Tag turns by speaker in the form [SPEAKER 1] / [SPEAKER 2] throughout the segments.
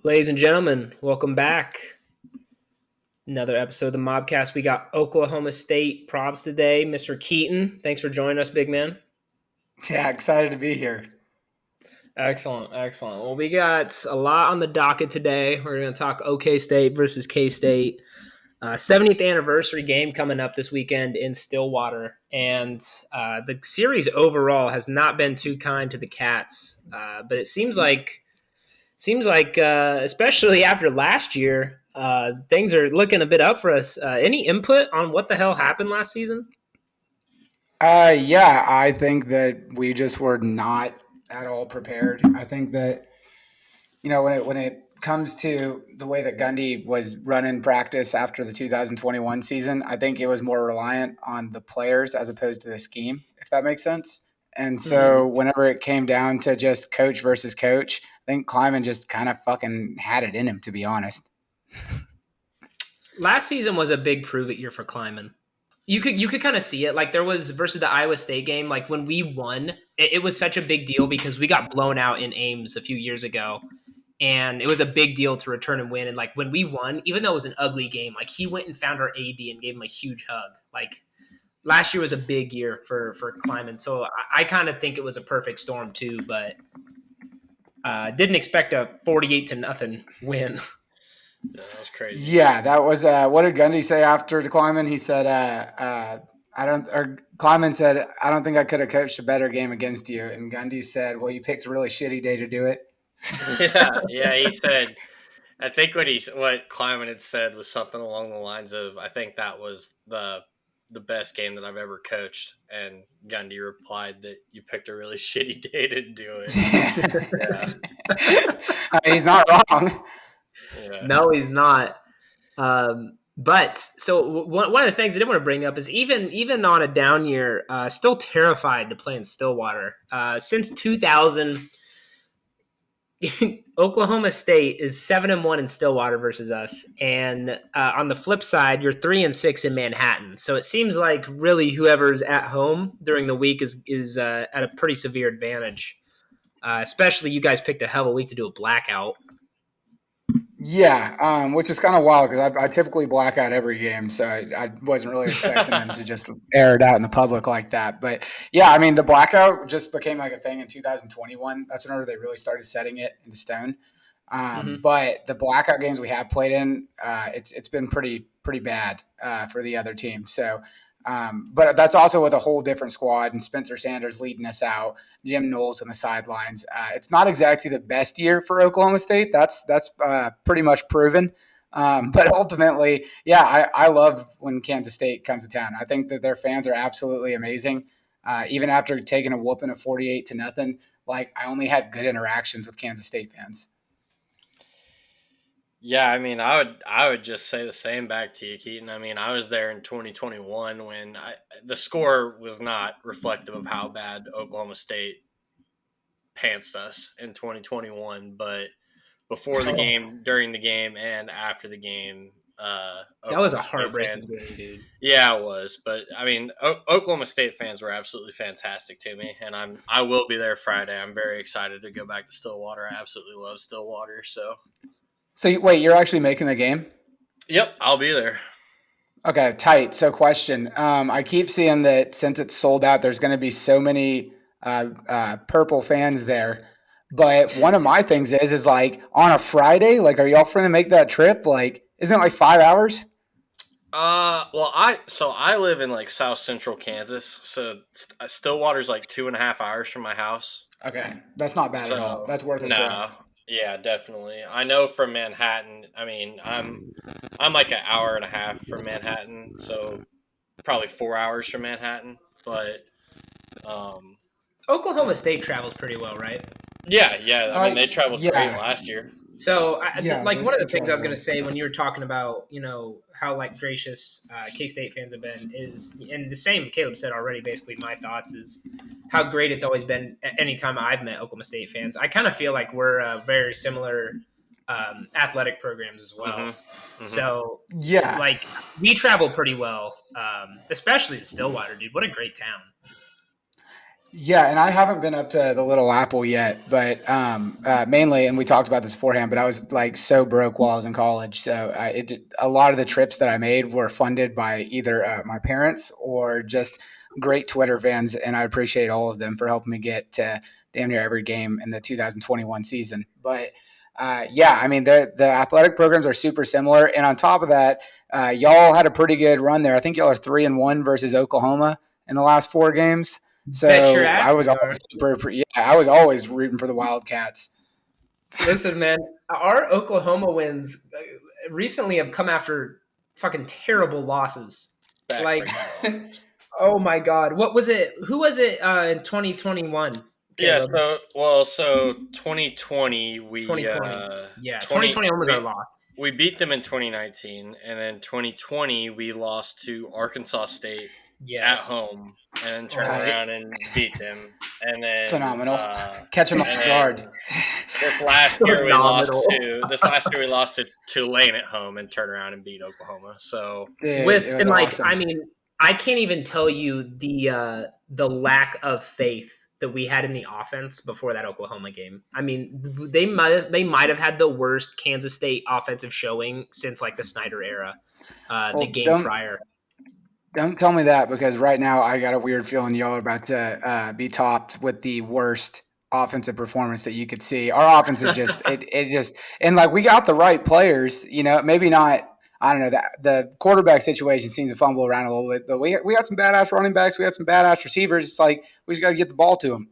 [SPEAKER 1] Ladies and gentlemen, welcome back. Another episode of the Mobcast. We got Oklahoma State props today. Mr. Keaton, thanks for joining us, big man.
[SPEAKER 2] Yeah, excited to be here.
[SPEAKER 1] Excellent, excellent. Well, we got a lot on the docket today. We're going to talk OK State versus K State. 70th anniversary game coming up this weekend in Stillwater. And the series overall has not been too kind to the Cats. But it seems like especially after last year, things are looking a bit up for us. Any input on what the hell happened last season?
[SPEAKER 2] Yeah, I think that we just were not at all prepared. I think that when it comes to the way that Gundy was running practice after the 2021 season, I think it was more reliant on the players as opposed to the scheme, if that makes sense. And
[SPEAKER 1] Mm-hmm.
[SPEAKER 2] so whenever it came down to just coach versus coach, I think Kleiman just kind of fucking had it in him, to be honest.
[SPEAKER 1] Last season was a big prove it year for Kleiman. You could kind of see it. Like there was versus the Iowa State game. Like when we won, it was such a big deal because we got blown out in Ames a few years ago, and it was a big deal to return and win. And like when we won, even though it was an ugly game, like he went and found our AD and gave him a huge hug. Like last year was a big year for Kleiman, so I kind of think it was a perfect storm too. But didn't expect a 48-0 win.
[SPEAKER 3] Yeah, that was crazy.
[SPEAKER 2] Yeah, that was what did Gundy say after the Kleiman? He said, I don't or Kleiman said, I don't think I could have coached a better game against you. And Gundy said, well, you picked a really shitty day to do it.
[SPEAKER 3] Yeah. He said. I think what Kleiman had said was something along the lines of, "I think that was the best game that I've ever coached." And Gundy replied that you picked a really shitty day to do it. Yeah,
[SPEAKER 2] He's not wrong.
[SPEAKER 3] yeah.
[SPEAKER 1] No, he's not. But so one of the things I did want to bring up is even on a down year, still terrified to play in Stillwater. Since 2000, Oklahoma State is 7-1 in Stillwater versus us, and on the flip side, you're 3-6 in Manhattan. So it seems like really whoever's at home during the week is at a pretty severe advantage. Especially you guys picked a hell of a week to do a blackout.
[SPEAKER 2] Yeah, which is kind of wild because I typically black out every game, so I wasn't really expecting them to just air it out in the public like that. But yeah, I mean, the blackout just became like a thing in 2021. That's whenever they really started setting it in stone.
[SPEAKER 1] Mm-hmm.
[SPEAKER 2] But the blackout games we have played in, it's been pretty bad for the other team. So, but that's also with a whole different squad and Spencer Sanders leading us out, Jim Knowles on the sidelines. It's not exactly the best year for Oklahoma State. That's pretty much proven. But ultimately, yeah, I love when Kansas State comes to town. I think that their fans are absolutely amazing. Even after taking a whooping of 48-0, like I only had good interactions with Kansas State fans.
[SPEAKER 3] Yeah, I mean, I would just say the same back to you, Keaton. I mean, I was there in 2021 when the score was not reflective of how bad Oklahoma State pantsed us in 2021, but before the game, during the game, and after the game,
[SPEAKER 1] That was a
[SPEAKER 3] Oklahoma State
[SPEAKER 1] heartbreaking
[SPEAKER 3] fans.
[SPEAKER 1] game, dude.
[SPEAKER 3] Yeah, it was, but I mean, Oklahoma State fans were absolutely fantastic to me, and I will be there Friday. I'm very excited to go back to Stillwater. I absolutely love Stillwater, so
[SPEAKER 2] So wait, you're actually making the game?
[SPEAKER 3] yep, I'll be there.
[SPEAKER 2] Okay, tight. So, question. I keep seeing that since it's sold out, there's going to be so many purple fans there. But one of my things is like on a Friday, like, are y'all trying to make that trip? Like, isn't it like 5 hours?
[SPEAKER 3] Well, I live in like South Central Kansas, so Stillwater's like 2.5 hours from my house.
[SPEAKER 2] Okay, that's not bad at all.
[SPEAKER 3] So
[SPEAKER 2] That's worth a trip.
[SPEAKER 3] no, yeah, definitely. I know from Manhattan. I mean, I'm like an hour and a half from Manhattan, so probably 4 hours from Manhattan. But um,
[SPEAKER 1] Oklahoma State travels pretty well, right?
[SPEAKER 3] yeah. I mean, they traveled great
[SPEAKER 2] Yeah,
[SPEAKER 3] last year.
[SPEAKER 1] So,
[SPEAKER 2] yeah.
[SPEAKER 1] like one of
[SPEAKER 2] They
[SPEAKER 1] the things I was
[SPEAKER 2] travel
[SPEAKER 1] going to
[SPEAKER 2] well.
[SPEAKER 1] say when you were talking about, how like gracious K State fans have been is, and the same Caleb said already. Basically, my thoughts is how great it's always been. Anytime I've met Oklahoma State fans, I kind of feel like we're very similar athletic programs as well.
[SPEAKER 3] Mm-hmm. Mm-hmm.
[SPEAKER 1] So,
[SPEAKER 2] Yeah,
[SPEAKER 1] like we travel pretty well, especially in Stillwater, dude. What a great town.
[SPEAKER 2] Yeah, and I haven't been up to the Little Apple yet, but mainly, and we talked about this beforehand, but I was like so broke while I was in college. So a lot of the trips that I made were funded by either my parents or just great Twitter fans, and I appreciate all of them for helping me get to damn near every game in the 2021 season. But yeah, I mean, the athletic programs are super similar, and on top of that, y'all had a pretty good run there. I think y'all are 3-1 versus Oklahoma in the last 4 games.
[SPEAKER 1] Bet your
[SPEAKER 2] So
[SPEAKER 1] ass
[SPEAKER 2] I was
[SPEAKER 1] we
[SPEAKER 2] always
[SPEAKER 1] are.
[SPEAKER 2] yeah, I was always rooting for the Wildcats.
[SPEAKER 1] Listen, man, our Oklahoma wins recently have come after fucking terrible losses. Like,
[SPEAKER 3] Backbreaking losses.
[SPEAKER 1] oh my god, what was it? Who was it in 2021?
[SPEAKER 3] Yeah,
[SPEAKER 1] Caleb,
[SPEAKER 3] so 2020
[SPEAKER 1] 2020. Yeah,
[SPEAKER 3] 20
[SPEAKER 1] 2021 was our loss.
[SPEAKER 3] we beat them in 2019, and then 2020 we lost to Arkansas State at
[SPEAKER 1] Yes.
[SPEAKER 3] home, and then turned
[SPEAKER 1] Oh,
[SPEAKER 2] Tight,
[SPEAKER 3] around and beat them, and then
[SPEAKER 2] phenomenal. Catch them
[SPEAKER 3] and
[SPEAKER 2] off guard.
[SPEAKER 3] then
[SPEAKER 1] phenomenal.
[SPEAKER 3] this last year we lost to Tulane at home and turned around and beat Oklahoma. So
[SPEAKER 2] Dude,
[SPEAKER 1] With
[SPEAKER 2] it was
[SPEAKER 1] and like, I
[SPEAKER 2] awesome.
[SPEAKER 1] mean, I can't even tell you the lack of faith that we had in the offense before that Oklahoma game. I mean, they might have had the worst Kansas State offensive showing since like the Snyder era, the
[SPEAKER 2] Well,
[SPEAKER 1] game prior.
[SPEAKER 2] don't tell me that because right now I got a weird feeling y'all are about to be topped with the worst offensive performance that you could see. Our offense is just it just and like we got the right players, maybe not. I don't know that the quarterback situation seems to fumble around a little bit, but we got some badass running backs, we got some badass receivers. It's like we just got to get the ball to them.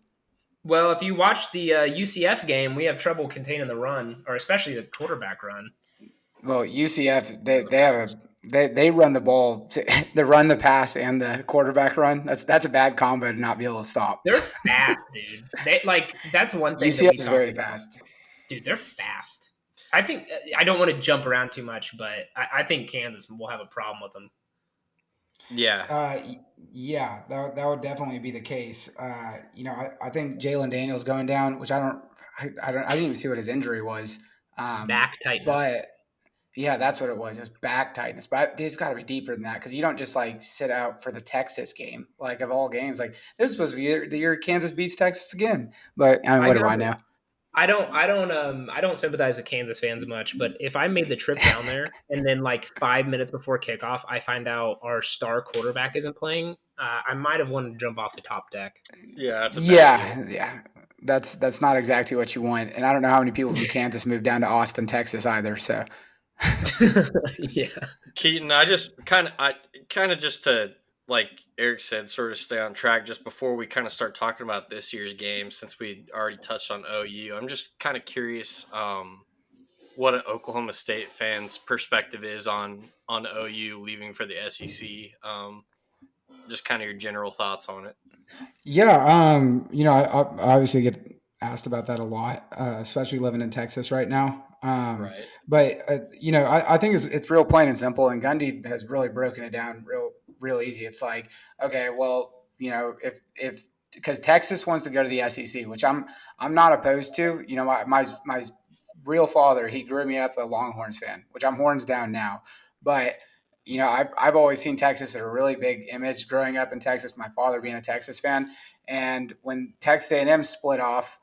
[SPEAKER 1] Well, if you watch the UCF game, we have trouble containing the run, or especially the quarterback run.
[SPEAKER 2] Well, UCF they have a they run the ball, they run the pass and the quarterback run. That's a bad combo to not be able to stop.
[SPEAKER 1] They're fast, dude. They like that's one thing that
[SPEAKER 2] UCF
[SPEAKER 1] we
[SPEAKER 2] is
[SPEAKER 1] talk
[SPEAKER 2] very
[SPEAKER 1] about.
[SPEAKER 2] fast.
[SPEAKER 1] Dude, they're fast. I think I don't want to jump around too much, but I think Kansas will have a problem with them.
[SPEAKER 3] yeah,
[SPEAKER 2] Uh, yeah, that would definitely be the case. I think Jalen Daniels going down, which I didn't even see what his injury was.
[SPEAKER 1] Back tightness.
[SPEAKER 2] But yeah, that's what it was. It was back tightness. But it's got to be deeper than that because you don't just like sit out for the Texas game, like of all games. Like this was supposed to be the year Kansas beats Texas again. But I mean,
[SPEAKER 1] I
[SPEAKER 2] what do
[SPEAKER 1] know.
[SPEAKER 2] I know?
[SPEAKER 1] I don't sympathize with Kansas fans much, but if I made the trip down there and then like 5 minutes before kickoff, I find out our star quarterback isn't playing, I might have wanted to jump off the top deck.
[SPEAKER 3] yeah, that's a bad deal.
[SPEAKER 2] Yeah. That's not exactly what you want. And I don't know how many people from Kansas moved down to Austin, Texas either. So
[SPEAKER 1] Yeah.
[SPEAKER 3] Keaton, I kind of just to like Eric said, sort of stay on track just before we kind of start talking about this year's game, since we already touched on OU. I'm just kind of curious, what an Oklahoma State fan's perspective is on OU leaving for the SEC. Just kind of your general thoughts on it.
[SPEAKER 2] yeah, I obviously get asked about that a lot, especially living in Texas right now.
[SPEAKER 3] Right.
[SPEAKER 2] I think it's real plain and simple, and Gundy has really broken it down real easy. It's like, okay, well, if because Texas wants to go to the SEC, which I'm not opposed to. My real father, he grew me up a Longhorns fan, which I'm horns down now, but I've always seen Texas as a really big image growing up in Texas. My father being a Texas fan, and when Texas A&M split off,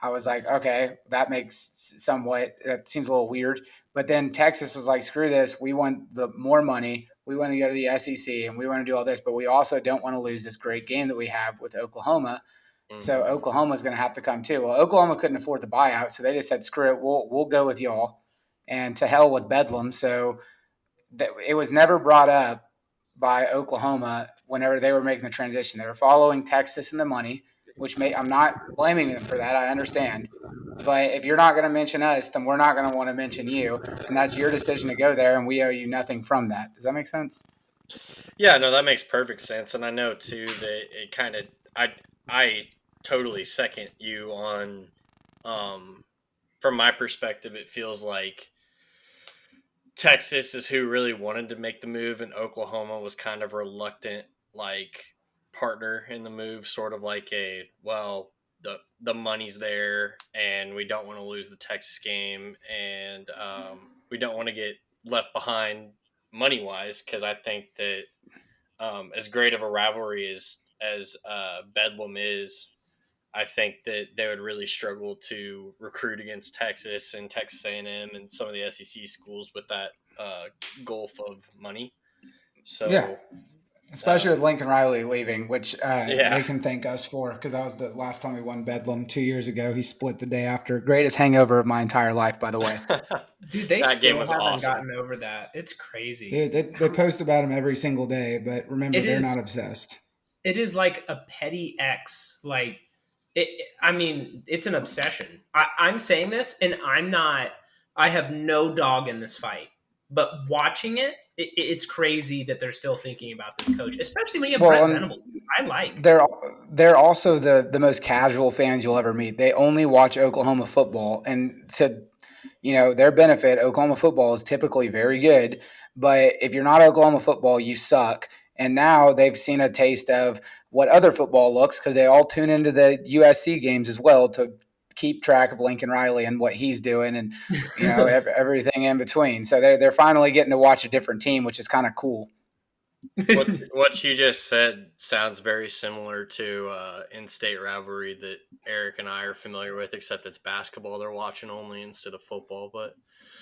[SPEAKER 2] I was like, okay, that seems a little weird. But then Texas was like, screw this. We want the more money. We want to go to the SEC and we want to do all this, but we also don't want to lose this great game that we have with Oklahoma. So
[SPEAKER 3] Mm-hmm.
[SPEAKER 2] Oklahoma's going to have to come too. Well, Oklahoma couldn't afford the buyout, so they just said, screw it. We'll go with y'all, and to hell with Bedlam. So it was never brought up by Oklahoma whenever they were making the transition. They were following Texas and the money, I'm not blaming them for that. I understand. But if you're not going to mention us, then we're not going to want to mention you. And that's your decision to go there, and we owe you nothing from that. Does that make sense?
[SPEAKER 3] Yeah, no, that makes perfect sense, and I know too that it kind of I totally second you on, um, from my perspective, it feels like Texas is who really wanted to make the move, and Oklahoma was kind of reluctant, like partner in the move, sort of like a well, the money's there, and we don't want to lose the Texas game, and we don't want to get left behind money wise, because I think that as great of a rivalry as as Bedlam is, I think that they would really struggle to recruit against Texas and Texas A&M and some of the SEC schools with that gulf of money.
[SPEAKER 2] Yeah.
[SPEAKER 3] So,
[SPEAKER 2] Especially with Lincoln Riley leaving, which
[SPEAKER 3] yeah.
[SPEAKER 2] they can thank us for, because that was the last time we won Bedlam 2 years ago. He split the day after. Greatest hangover of my entire life, by the way.
[SPEAKER 1] Dude, they
[SPEAKER 3] That game
[SPEAKER 1] still
[SPEAKER 3] was
[SPEAKER 1] haven't
[SPEAKER 3] awesome.
[SPEAKER 1] gotten over that. It's crazy.
[SPEAKER 2] Dude, they post about him every single day, but remember,
[SPEAKER 1] It
[SPEAKER 2] they're not
[SPEAKER 1] is.
[SPEAKER 2] obsessed.
[SPEAKER 1] It is like a petty X. Like I mean, it's an obsession. I'm saying this, and I'm not. I have no dog in this fight. But watching it's crazy that they're still thinking about this coach, especially when you have
[SPEAKER 2] Well,
[SPEAKER 1] Brent
[SPEAKER 2] and
[SPEAKER 1] Venables. I like.
[SPEAKER 2] they're also the most casual fans you'll ever meet. They only watch Oklahoma football, and to their benefit, Oklahoma football is typically very good. But if you're not Oklahoma football, you suck. And now they've seen a taste of what other football looks, because they all tune into the USC games as well to keep track of Lincoln Riley and what he's doing, and everything in between. So they're finally getting to watch a different team, which is kind of cool.
[SPEAKER 3] What you just said sounds very similar to in-state rivalry that Eric and I are familiar with, except it's basketball they're watching only instead of football. But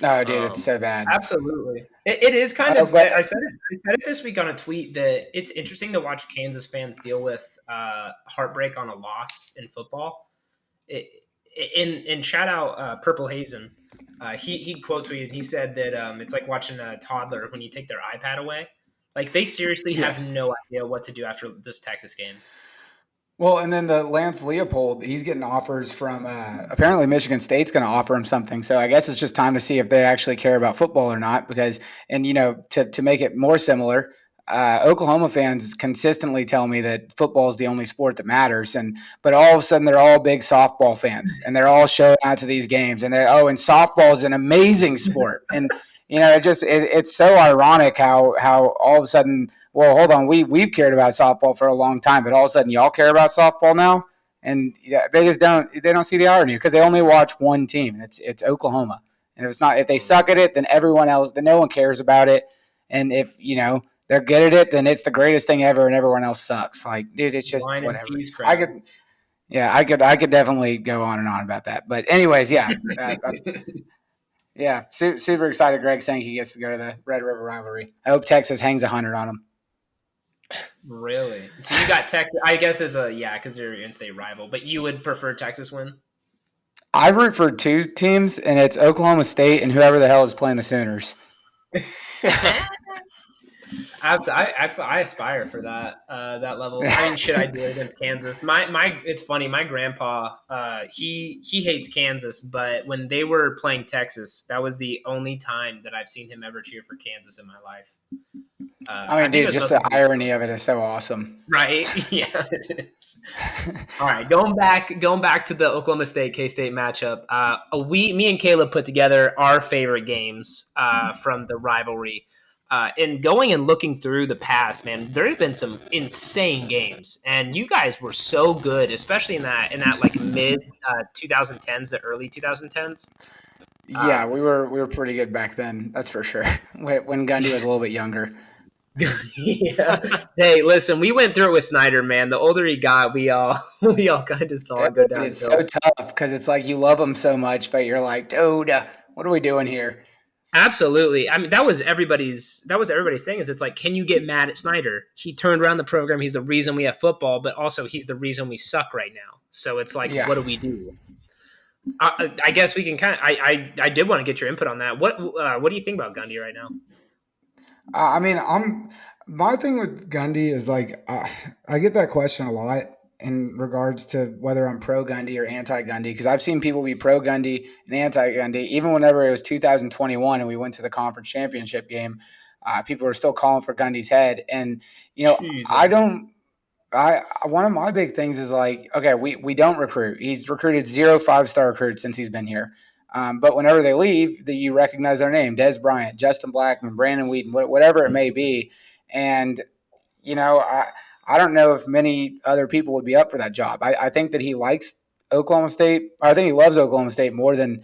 [SPEAKER 2] Oh, dude, it's
[SPEAKER 3] um,
[SPEAKER 2] so bad.
[SPEAKER 1] Absolutely. It is kind of.
[SPEAKER 2] But
[SPEAKER 1] I said it this week on a tweet that it's interesting to watch Kansas fans deal with heartbreak on a loss in football. In shout out Purple Hazen, he quote tweeted. He said that it's like watching a toddler when you take their iPad away. Like they seriously have
[SPEAKER 2] yes.
[SPEAKER 1] no idea what to do after this Texas game.
[SPEAKER 2] Well, and then the Lance Leopold, he's getting offers from apparently Michigan State's going to offer him something. So I guess it's just time to see if they actually care about football or not. Because, and to make it more similar, Oklahoma fans consistently tell me that football is the only sport that matters, but all of a sudden they're all big softball fans, and they're all showing out to these games, and and softball is an amazing sport, and it's so ironic how all of a sudden, well, hold on, we've cared about softball for a long time, but all of a sudden y'all care about softball now, and yeah, they don't see the irony, because they only watch one team, and it's Oklahoma, and if they suck at it, then everyone else, then no one cares about it, and if they're good at it, then it's the greatest thing ever, and everyone else sucks. Like, dude, it's just
[SPEAKER 1] Wine and
[SPEAKER 2] whatever.
[SPEAKER 1] peas crowd.
[SPEAKER 2] I could definitely go on and on about that. But anyways, yeah, yeah, super excited. Greg saying he gets to go to the Red River rivalry. I hope Texas hangs 100 on him.
[SPEAKER 1] Really? So you got Texas? I guess as because you're an in-state rival, but you would prefer Texas win?
[SPEAKER 2] I root for two teams, and it's Oklahoma State and whoever the hell is playing the Sooners.
[SPEAKER 1] I aspire for that level. I mean, should I do it against Kansas? It's funny. My grandpa, he hates Kansas, but when they were playing Texas, that was the only time that I've seen him ever cheer for Kansas in my life.
[SPEAKER 2] I mean, dude, just the irony of it is so awesome,
[SPEAKER 1] right? Yeah, it is. All right, going back to the Oklahoma State K-State matchup. Me and Caleb put together our favorite games from the rivalry. And going and looking through the past, man, there have been some insane games, and you guys were so good, especially in that like mid 2010s, the early 2010s.
[SPEAKER 2] Yeah, we were pretty good back then. That's for sure. When Gundy was a little bit younger.
[SPEAKER 1] Yeah. Hey, listen, we went through it with Snyder, man. The older he got, we all kind of saw it go downhill.
[SPEAKER 2] It's so tough because it's like you love him so much, but you're like, dude, what are we doing here?
[SPEAKER 1] Absolutely. I mean, that was everybody's thing. Is it's like, can you get mad at Snyder? He turned around the program. He's the reason we have football, but also he's the reason we suck right now. So it's like, what do we do? I guess we can kind of. I did want to get your input on that. What do you think about Gundy right now?
[SPEAKER 2] I mean, my thing with Gundy is like I get that question a lot in regards to whether I'm pro Gundy or anti Gundy, because I've seen people be pro Gundy and anti Gundy. Even whenever it was 2021 and we went to the conference championship game, people were still calling for Gundy's head. And
[SPEAKER 1] Jesus.
[SPEAKER 2] one of my big things is like, okay, we don't recruit. He's recruited 0 5-star recruits since he's been here. But whenever they leave, you recognize their name: Des Bryant, Justin Blackman, Brandon Wheaton, whatever it may be. And I don't know if many other people would be up for that job. I think that he likes Oklahoma State. Or I think he loves Oklahoma State more than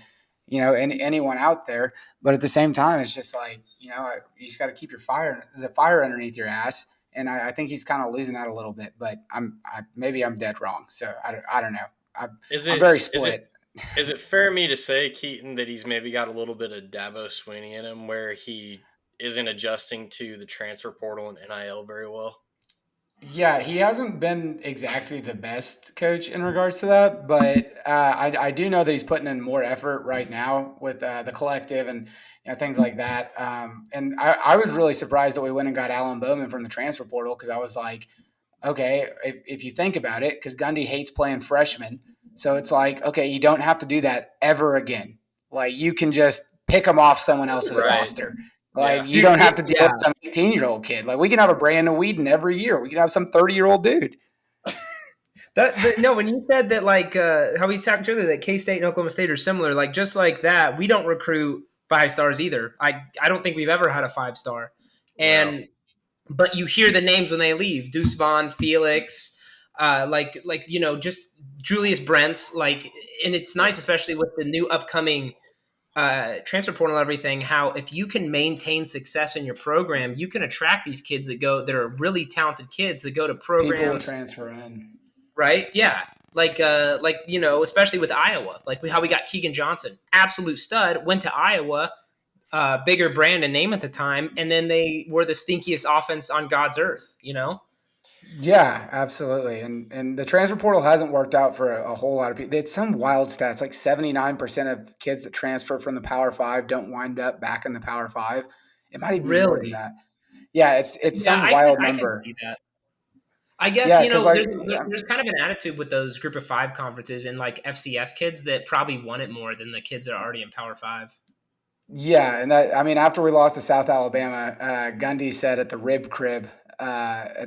[SPEAKER 2] anyone out there. But at the same time, it's just like you just got to keep the fire underneath your ass. and I think he's kind of losing that a little bit. But maybe I'm dead wrong. So I don't know.
[SPEAKER 3] Is
[SPEAKER 2] I'm
[SPEAKER 3] it
[SPEAKER 2] very
[SPEAKER 3] is it
[SPEAKER 2] split.
[SPEAKER 3] is it fair me to say, Keaton, that he's maybe got a little bit of Dabo Swinney in him, where he isn't adjusting to the transfer portal and NIL very well?
[SPEAKER 2] Yeah, he hasn't been exactly the best coach in regards to that, but I do know that he's putting in more effort right now with the collective and things like that. And I was really surprised that we went and got Alan Bowman from the transfer portal because I was like, okay, if you think about it, because Gundy hates playing freshmen. So it's like, okay, you don't have to do that ever again. Like you can just pick them off someone else's
[SPEAKER 3] Right.
[SPEAKER 2] roster. Like
[SPEAKER 3] Yeah.
[SPEAKER 2] you
[SPEAKER 1] Dude,
[SPEAKER 2] don't have to deal
[SPEAKER 1] yeah.
[SPEAKER 2] with some 18-year-old kid. Like we can have a Brandon Whedon every year. We can have some 30-year-old dude.
[SPEAKER 1] No, when you said that, like how we talked earlier, that K State and Oklahoma State are similar, like just like that, we don't recruit 5 stars either. I don't think we've ever had a 5 star,
[SPEAKER 3] No.
[SPEAKER 1] and but you hear the names when they leave: Deuce Vaughn, Felix, just Julius Brents, like, and it's nice, especially with the new upcoming transfer portal and everything, how if you can maintain success in your program, you can attract these kids that are really talented kids that go to
[SPEAKER 2] People will
[SPEAKER 1] programs,
[SPEAKER 2] transfer in.
[SPEAKER 1] right? Yeah. Especially with Iowa, like how we got Keegan Johnson, absolute stud, went to Iowa, bigger brand and name at the time, and then they were the stinkiest offense on God's earth.
[SPEAKER 2] Yeah, absolutely. And the transfer portal hasn't worked out for a whole lot of people. It's some wild stats, like 79% of kids that transfer from the Power Five don't wind up back in the Power Five. It might even be more than
[SPEAKER 1] Really?
[SPEAKER 2] that. Yeah, it's
[SPEAKER 1] Yeah,
[SPEAKER 2] some wild
[SPEAKER 1] I could
[SPEAKER 2] number.
[SPEAKER 1] see that. I guess
[SPEAKER 2] Yeah, because like yeah,
[SPEAKER 1] there's kind of an attitude with those Group of Five conferences and like FCS kids that probably want it more than the kids that are already in Power Five.
[SPEAKER 2] yeah, and that I mean, after we lost to South Alabama, Gundy said at the Rib Crib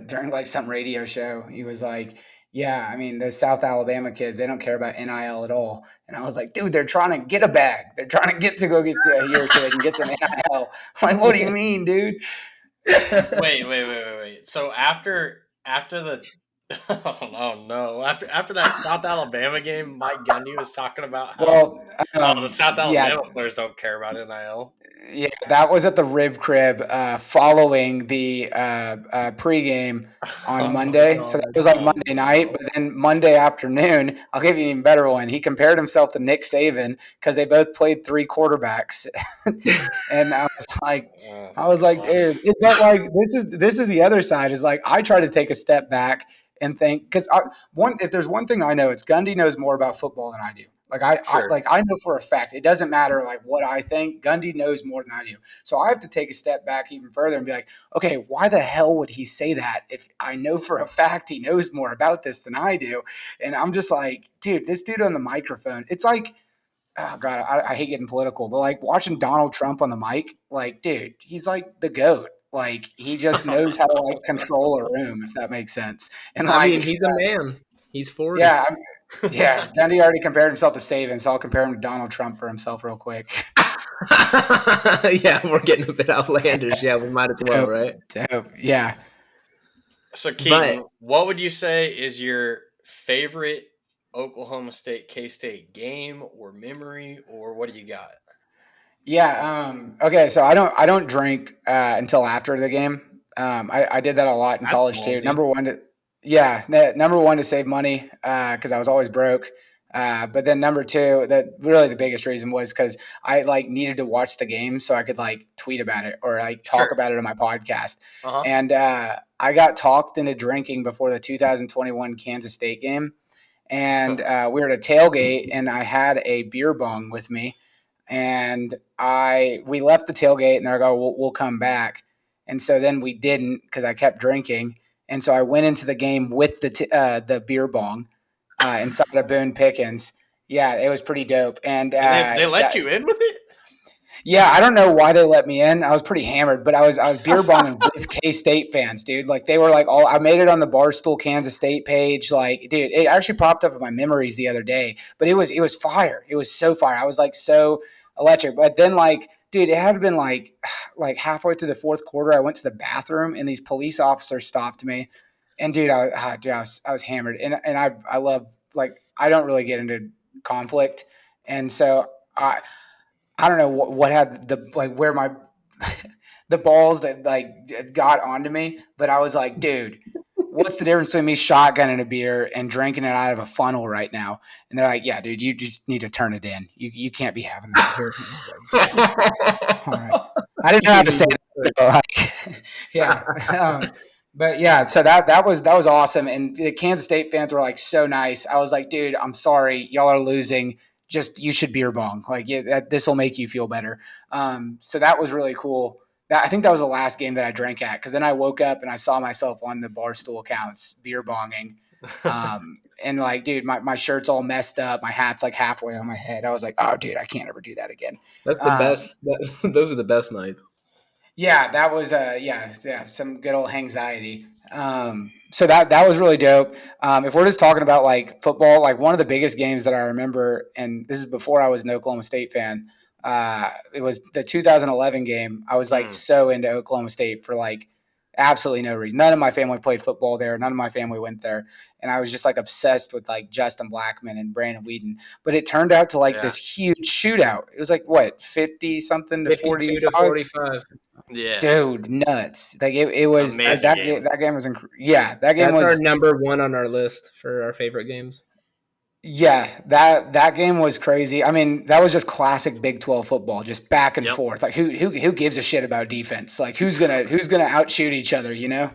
[SPEAKER 2] during like some radio show, he was like, "Yeah, I mean, those South Alabama kids, they don't care about NIL at all." And I was like, "Dude, they're trying to get a bag. They're trying to get to go get here so they can get some NIL." I'm like, what do you mean, dude?
[SPEAKER 3] Wait. So after the oh no, after that South Alabama game, Mike Gundy was talking about how
[SPEAKER 2] Well,
[SPEAKER 3] the South
[SPEAKER 2] yeah,
[SPEAKER 3] Alabama players don't care about NIL.
[SPEAKER 2] yeah, that was at the Rib Crib following the pregame on
[SPEAKER 3] Oh my
[SPEAKER 2] Monday. So that
[SPEAKER 1] God.
[SPEAKER 2] was like
[SPEAKER 3] oh
[SPEAKER 2] Monday night.
[SPEAKER 3] no.
[SPEAKER 2] But then Monday afternoon, I'll give you an even better one. He compared himself to Nick Saban because they both played three quarterbacks, and
[SPEAKER 3] Oh
[SPEAKER 2] I
[SPEAKER 3] my
[SPEAKER 2] was like,
[SPEAKER 3] god.
[SPEAKER 2] dude, but like this is the other side. Is like I try to take a step back and think because one if there's one thing I know, it's Gundy knows more about football than I do.
[SPEAKER 3] Sure.
[SPEAKER 2] I know for a fact it doesn't matter like what I think. Gundy knows more than I do, so I have to take a step back even further and be like, okay, why the hell would he say that if I know for a fact he knows more about this than I do? And I'm just like, dude, this dude on the microphone, it's like, oh god, I hate getting political, but like watching Donald Trump on the mic, like, dude, he's like the goat. Like he just knows how to like control a room, if that makes sense. And
[SPEAKER 1] I mean,
[SPEAKER 2] like,
[SPEAKER 1] he's a man. He's 40.
[SPEAKER 2] yeah, yeah, Gundy already compared himself to Saban, so I'll compare him to Donald Trump for himself real quick.
[SPEAKER 1] Yeah, we're getting a bit outlandish. Yeah, we might as well,
[SPEAKER 2] Dope,
[SPEAKER 1] right?
[SPEAKER 2] dope. Yeah,
[SPEAKER 3] So
[SPEAKER 1] But
[SPEAKER 3] Keaton, what would you say is your favorite Oklahoma State K State game or memory, or what do you got?
[SPEAKER 2] yeah. Okay, so I don't drink until after the game. I did that a lot in
[SPEAKER 1] that's
[SPEAKER 2] college too.
[SPEAKER 1] ballsy.
[SPEAKER 2] Number one to save money because I was always broke. But then number two, that really the biggest reason was because I like needed to watch the game so I could like tweet about it or like talk
[SPEAKER 3] Sure.
[SPEAKER 2] about it on my podcast.
[SPEAKER 3] Uh huh.
[SPEAKER 2] And I got talked into drinking before the 2021 Kansas State game, and we were at a tailgate, and I had a beer bong with me, and we left the tailgate, and they're like, "Oh, we'll come back," and so then we didn't because I kept drinking, and so I went into the game with the beer bong inside of Boone Pickens. Yeah, it was pretty dope, and
[SPEAKER 3] And they let you in with it?
[SPEAKER 2] yeah, I don't know why they let me in. I was pretty hammered, but I was beer bonging with K State fans, dude. Like they were like all I made it on the Barstool Kansas State page. Like, dude, it actually popped up in my memories the other day. But it was fire. It was so fire. I was like so electric. But then like, dude, it had been like halfway through the fourth quarter. I went to the bathroom and these police officers stopped me. And dude, I was hammered. And I love like I don't really get into conflict. And so I don't know what had the like where my the balls that like got onto me. But I was like, dude, what's the difference between me shotgunning a beer and drinking it out of a funnel right now? And they're like, yeah, dude, you just need to turn it in. You can't be having that here. And I was like, all right. I didn't know how to say it. So, like, yeah. But yeah, so that was awesome. And the Kansas State fans were like so nice. I was like, dude, I'm sorry, y'all are losing. Just you should beer bong. Like this will make you feel better. So that was really cool. I think that was the last game that I drank at because then I woke up and I saw myself on the Barstool accounts beer bonging. And like, dude, my shirt's all messed up. My hat's like halfway on my head. I was like, oh, dude, I can't ever do that again.
[SPEAKER 1] That's the best. Those are the best nights.
[SPEAKER 2] Yeah, that was some good old anxiety. So that was really dope. If we're just talking about like football, like one of the biggest games that I remember, and this is before I was an Oklahoma State fan. It was the 2011 game. I was like so into Oklahoma State for like absolutely no reason. None of my family played football there. None of my family went there, and I was just like obsessed with like Justin Blackman and Brandon Whedon. But it turned out to like this huge shootout. It was like what 50 something to
[SPEAKER 1] 52 to 45.
[SPEAKER 3] Yeah,
[SPEAKER 2] dude, nuts! Like it was
[SPEAKER 3] amazing game.
[SPEAKER 2] That game was that game
[SPEAKER 1] That's
[SPEAKER 2] was
[SPEAKER 1] our number one on our list for our favorite games.
[SPEAKER 2] yeah that game was crazy. I mean, that was just classic Big 12 football, just back and forth. Like who gives a shit about defense? Like who's gonna outshoot each other? You know?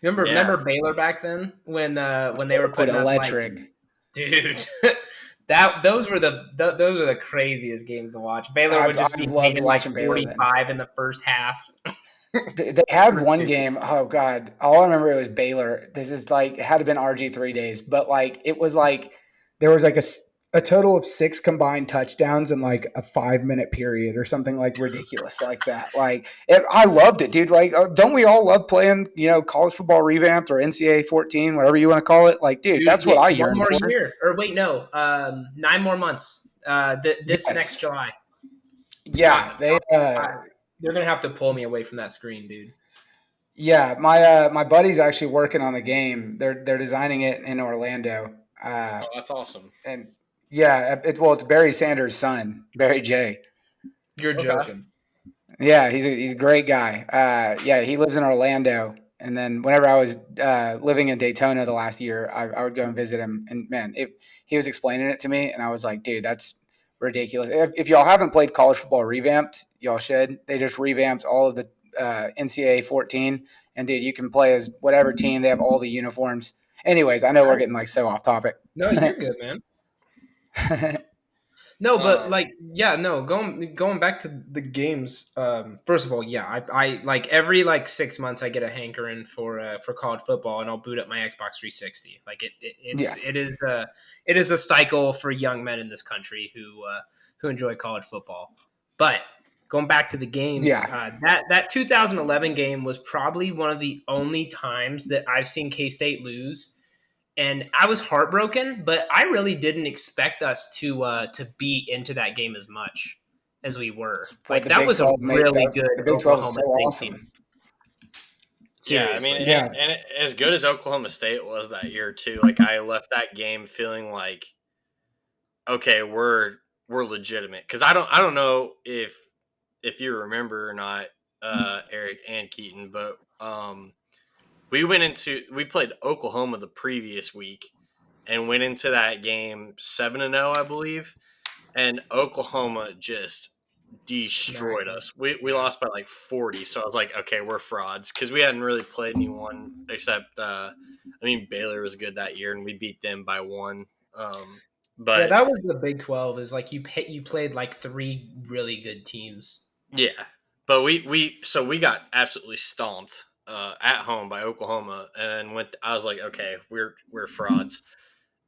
[SPEAKER 1] Remember Baylor back then when they were putting
[SPEAKER 2] electric,
[SPEAKER 1] up like, dude. Those were the craziest games to watch. Baylor would just be hanging like 45 in the first half.
[SPEAKER 2] They had one game. Oh God! All I remember it was Baylor. This is like it had to been RG 3 days, but like it was like there was like a total of 6 combined touchdowns in like a 5-minute period or something like ridiculous like that. Like I loved it, dude. Like don't we all love playing college football revamped or NCAA 14, whatever you want to call it? Like dude, that's what I yearn for.
[SPEAKER 1] 1 more year, or wait, no, 9 more months. This next July.
[SPEAKER 2] Yeah,
[SPEAKER 1] they're gonna have to pull me away from that screen, dude.
[SPEAKER 2] Yeah, my buddy's actually working on the game. They're designing it in Orlando.
[SPEAKER 3] Oh, that's awesome.
[SPEAKER 2] And yeah, it's Barry Sanders' son, Barry J.
[SPEAKER 1] You're joking.
[SPEAKER 2] Yeah, he's a great guy. Yeah, he lives in Orlando. And then whenever I was living in Daytona the last year, I would go and visit him. And man, he was explaining it to me, and I was like, dude, that's ridiculous. If y'all haven't played college football revamped, y'all should. They just revamped all of the NCAA 14, and dude, you can play as whatever team. They have all the uniforms. Anyways, I know we're getting like so off topic.
[SPEAKER 1] No, you're good, man. No, but going back to the games. First of all, yeah, I like every like 6 months I get a hankering for college football, and I'll boot up my Xbox 360. Like it is a cycle for young men in this country who enjoy college football. But going back to the games, that 2011 game was probably one of the only times that I've seen K-State lose. And I was heartbroken, but I really didn't expect us to be into that game as much as we were. Like that was a really good Oklahoma State team.
[SPEAKER 3] Seriously. Yeah, I mean, and as good as Oklahoma State was that year too, like I left that game feeling like, okay, we're legitimate. Because I don't know if you remember or not, Eric and Keaton, but we played Oklahoma the previous week and went into that game 7-0, I believe. And Oklahoma just destroyed us. We lost by like 40. So I was like, okay, we're frauds. Because we hadn't really played anyone except, Baylor was good that year and we beat them by 1. But
[SPEAKER 1] yeah, that was the Big 12 is like you played like 3 really good teams.
[SPEAKER 3] Yeah. But we got absolutely stomped at home by Oklahoma, and then I was like, okay, we're frauds,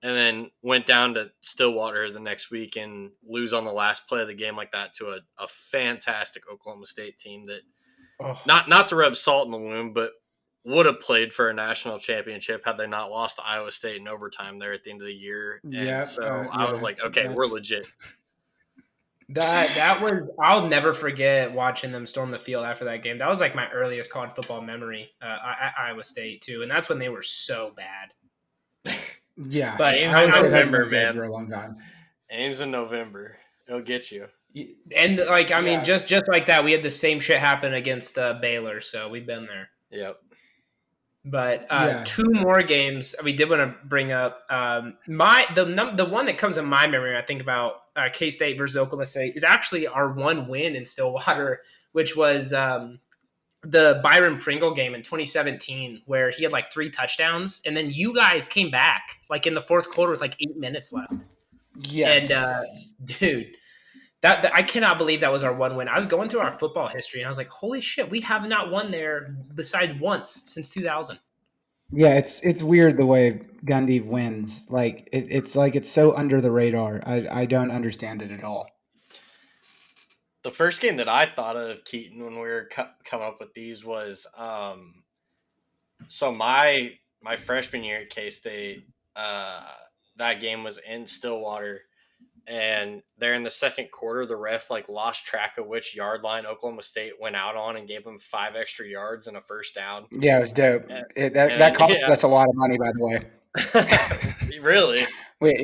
[SPEAKER 3] and then went down to Stillwater the next week and lose on the last play of the game like that to a fantastic Oklahoma State team that not to rub salt in the wound, but would have played for a national championship had they not lost to Iowa State in overtime there at the end of the year. And I was like, okay, we're legit.
[SPEAKER 1] That was I'll never forget watching them storm the field after that game. That was like my earliest college football memory at Iowa State too, and that's when they were so bad.
[SPEAKER 2] Yeah,
[SPEAKER 3] but I remember, man.
[SPEAKER 2] For a long time.
[SPEAKER 3] Ames in November, it'll get you.
[SPEAKER 1] And like, I mean,
[SPEAKER 2] Yeah.
[SPEAKER 1] just like that, we had the same shit happen against Baylor, so we've been there.
[SPEAKER 3] Yep.
[SPEAKER 1] But
[SPEAKER 2] Yeah.
[SPEAKER 1] two more games we did want to bring up. The one that comes in my memory when I think about K State versus Oklahoma State is actually our one win in Stillwater, which was the Byron Pringle game in 2017, where he had like 3 touchdowns, and then you guys came back like in the fourth quarter with like 8 minutes left.
[SPEAKER 2] Yes.
[SPEAKER 1] And dude, that I cannot believe that was our one win. I was going through our football history, and I was like, holy shit, we have not won there besides once since 2000.
[SPEAKER 2] Yeah, it's weird the way Gundy wins. Like it's like it's so under the radar. I don't understand it at all.
[SPEAKER 3] The first game that I thought of, Keaton, when we were coming up with these was so my freshman year at K State. That game was in Stillwater, and there in the second quarter, the ref like lost track of which yard line Oklahoma State went out on and gave them 5 extra yards and a first down.
[SPEAKER 2] Yeah, it was dope.
[SPEAKER 3] And,
[SPEAKER 2] That cost us a lot of money, by the way.
[SPEAKER 3] Really?
[SPEAKER 2] Wait,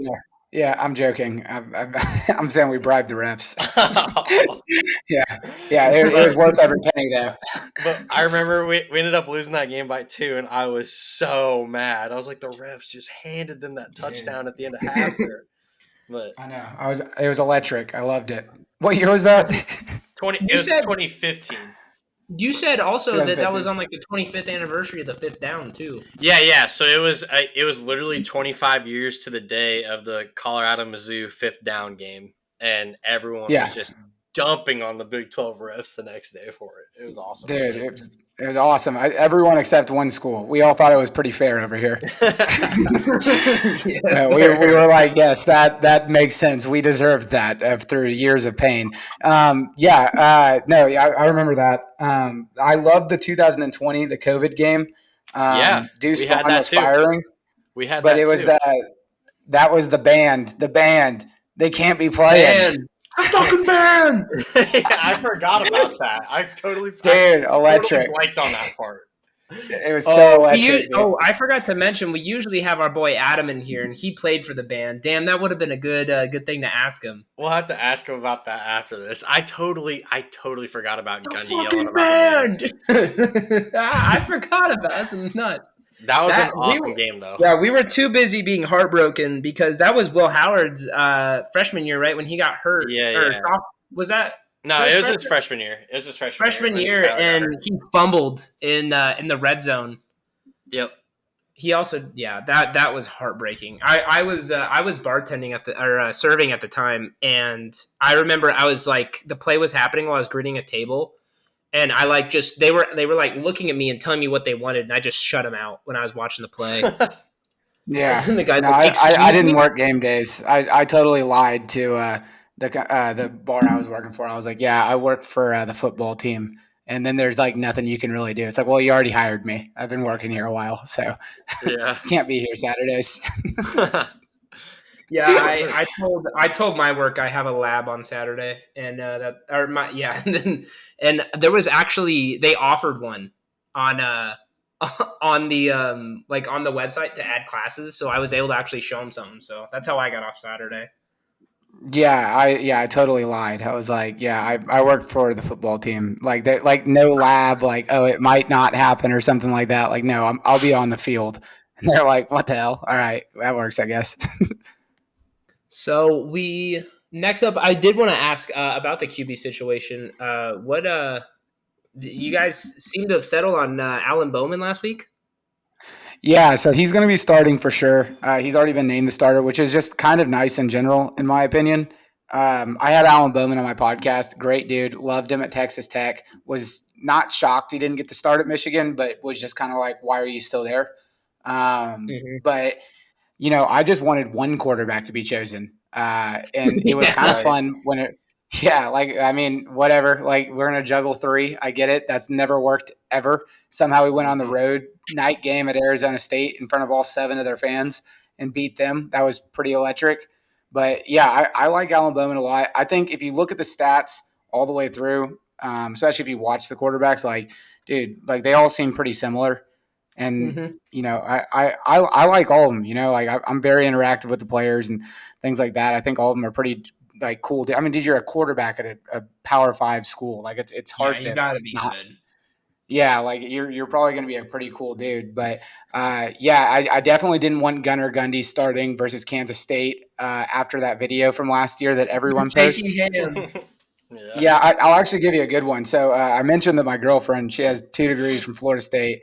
[SPEAKER 2] yeah, I'm joking. I'm saying we bribed the refs. yeah, it was worth every penny though.
[SPEAKER 3] But I remember we ended up losing that game by 2, and I was so mad. I was like, the refs just handed them that touchdown at the end of half there. But
[SPEAKER 2] I know. It was electric. I loved it. What year was that?
[SPEAKER 3] 2015.
[SPEAKER 1] You said also that was on like the 25th anniversary of the 5th down too.
[SPEAKER 3] Yeah. So it was literally 25 years to the day of the Colorado Mizzou 5th down game, and everyone was just dumping on the Big 12 refs the next day for it. It was awesome,
[SPEAKER 2] dude. It was awesome. Everyone except one school. We all thought it was pretty fair over here. We were like, yes, that makes sense. We deserved that after years of pain. I remember that. I loved the 2020, the COVID game. Deuce Vaughn was firing.
[SPEAKER 3] We had
[SPEAKER 2] but
[SPEAKER 3] that
[SPEAKER 2] it was
[SPEAKER 3] too.
[SPEAKER 2] that was the band. The band. They can't be playing.
[SPEAKER 1] A fucking band!
[SPEAKER 3] Yeah, I forgot about that. I totally
[SPEAKER 2] electric.
[SPEAKER 3] Liked on that part.
[SPEAKER 2] It was so electric.
[SPEAKER 1] I forgot to mention, we usually have our boy Adam in here, and he played for the band. Damn, that would have been a good thing to ask him.
[SPEAKER 3] We'll have to ask him about that after this. I totally forgot about Gundy
[SPEAKER 1] yelling
[SPEAKER 3] about band.
[SPEAKER 1] I forgot about that. That's nuts.
[SPEAKER 3] That was an awesome game, though.
[SPEAKER 1] Yeah, we were too busy being heartbroken because that was Will Howard's freshman year, right, when he got hurt.
[SPEAKER 3] Yeah.
[SPEAKER 1] Was that?
[SPEAKER 3] No, it was his freshman year. It was his freshman
[SPEAKER 1] year, and he fumbled in the red zone.
[SPEAKER 3] Yep.
[SPEAKER 1] He also, that was heartbreaking. I was bartending serving at the time, and I remember I was like, the play was happening while I was greeting a table. And I like just they were like looking at me and telling me what they wanted, and I just shut them out when I was watching the play.
[SPEAKER 2] Yeah,
[SPEAKER 1] and the guys
[SPEAKER 2] I didn't work game days. I totally lied to the bar I was working for. I was like, yeah, I work for the football team, and then there's like nothing you can really do. It's like, well, you already hired me. I've been working here a while, so can't be here Saturdays.
[SPEAKER 1] Yeah, I told my work I have a lab on Saturday, and and there was actually they offered one on the like on the website to add classes, so I was able to actually show them something. So that's how I got off Saturday.
[SPEAKER 2] I totally lied. I was like, I work for the football team. Like no lab. Like, oh, it might not happen or something like that. Like, no, I'll be on the field. And they're like, what the hell? All right, that works, I guess.
[SPEAKER 1] So next up, I did want to ask about the QB situation. You guys seem to have settled on Alan Bowman last week?
[SPEAKER 2] Yeah, so he's going to be starting for sure. He's already been named the starter, which is just kind of nice in general, in my opinion. I had Alan Bowman on my podcast. Great dude. Loved him at Texas Tech. Was not shocked he didn't get to start at Michigan, but was just kind of like, why are you still there? But I just wanted one quarterback to be chosen. And it was kind of fun when whatever. Like, we're going to juggle 3. I get it. That's never worked ever. Somehow we went on the road night game at Arizona State in front of all 7 of their fans and beat them. That was pretty electric. But, I like Alan Bowman a lot. I think if you look at the stats all the way through, especially if you watch the quarterbacks, like, dude, like they all seem pretty similar. And, I like all of them, like I'm very interactive with the players and things like that. I think all of them are pretty like cool. I mean, dude, you're a quarterback at a Power 5 school. Like it's
[SPEAKER 1] Yeah,
[SPEAKER 2] hard
[SPEAKER 1] you
[SPEAKER 2] to
[SPEAKER 1] got to be
[SPEAKER 2] not.
[SPEAKER 1] good.
[SPEAKER 2] Yeah, like you're probably going to be a pretty cool dude. But yeah, I definitely didn't want Gunnar Gundy starting versus Kansas State after that video from last year that everyone
[SPEAKER 1] Shaking
[SPEAKER 2] posts.
[SPEAKER 1] hands.
[SPEAKER 3] Yeah.
[SPEAKER 2] Yeah, I'll actually give you a good one. So I mentioned that my girlfriend, she has 2 degrees from Florida State,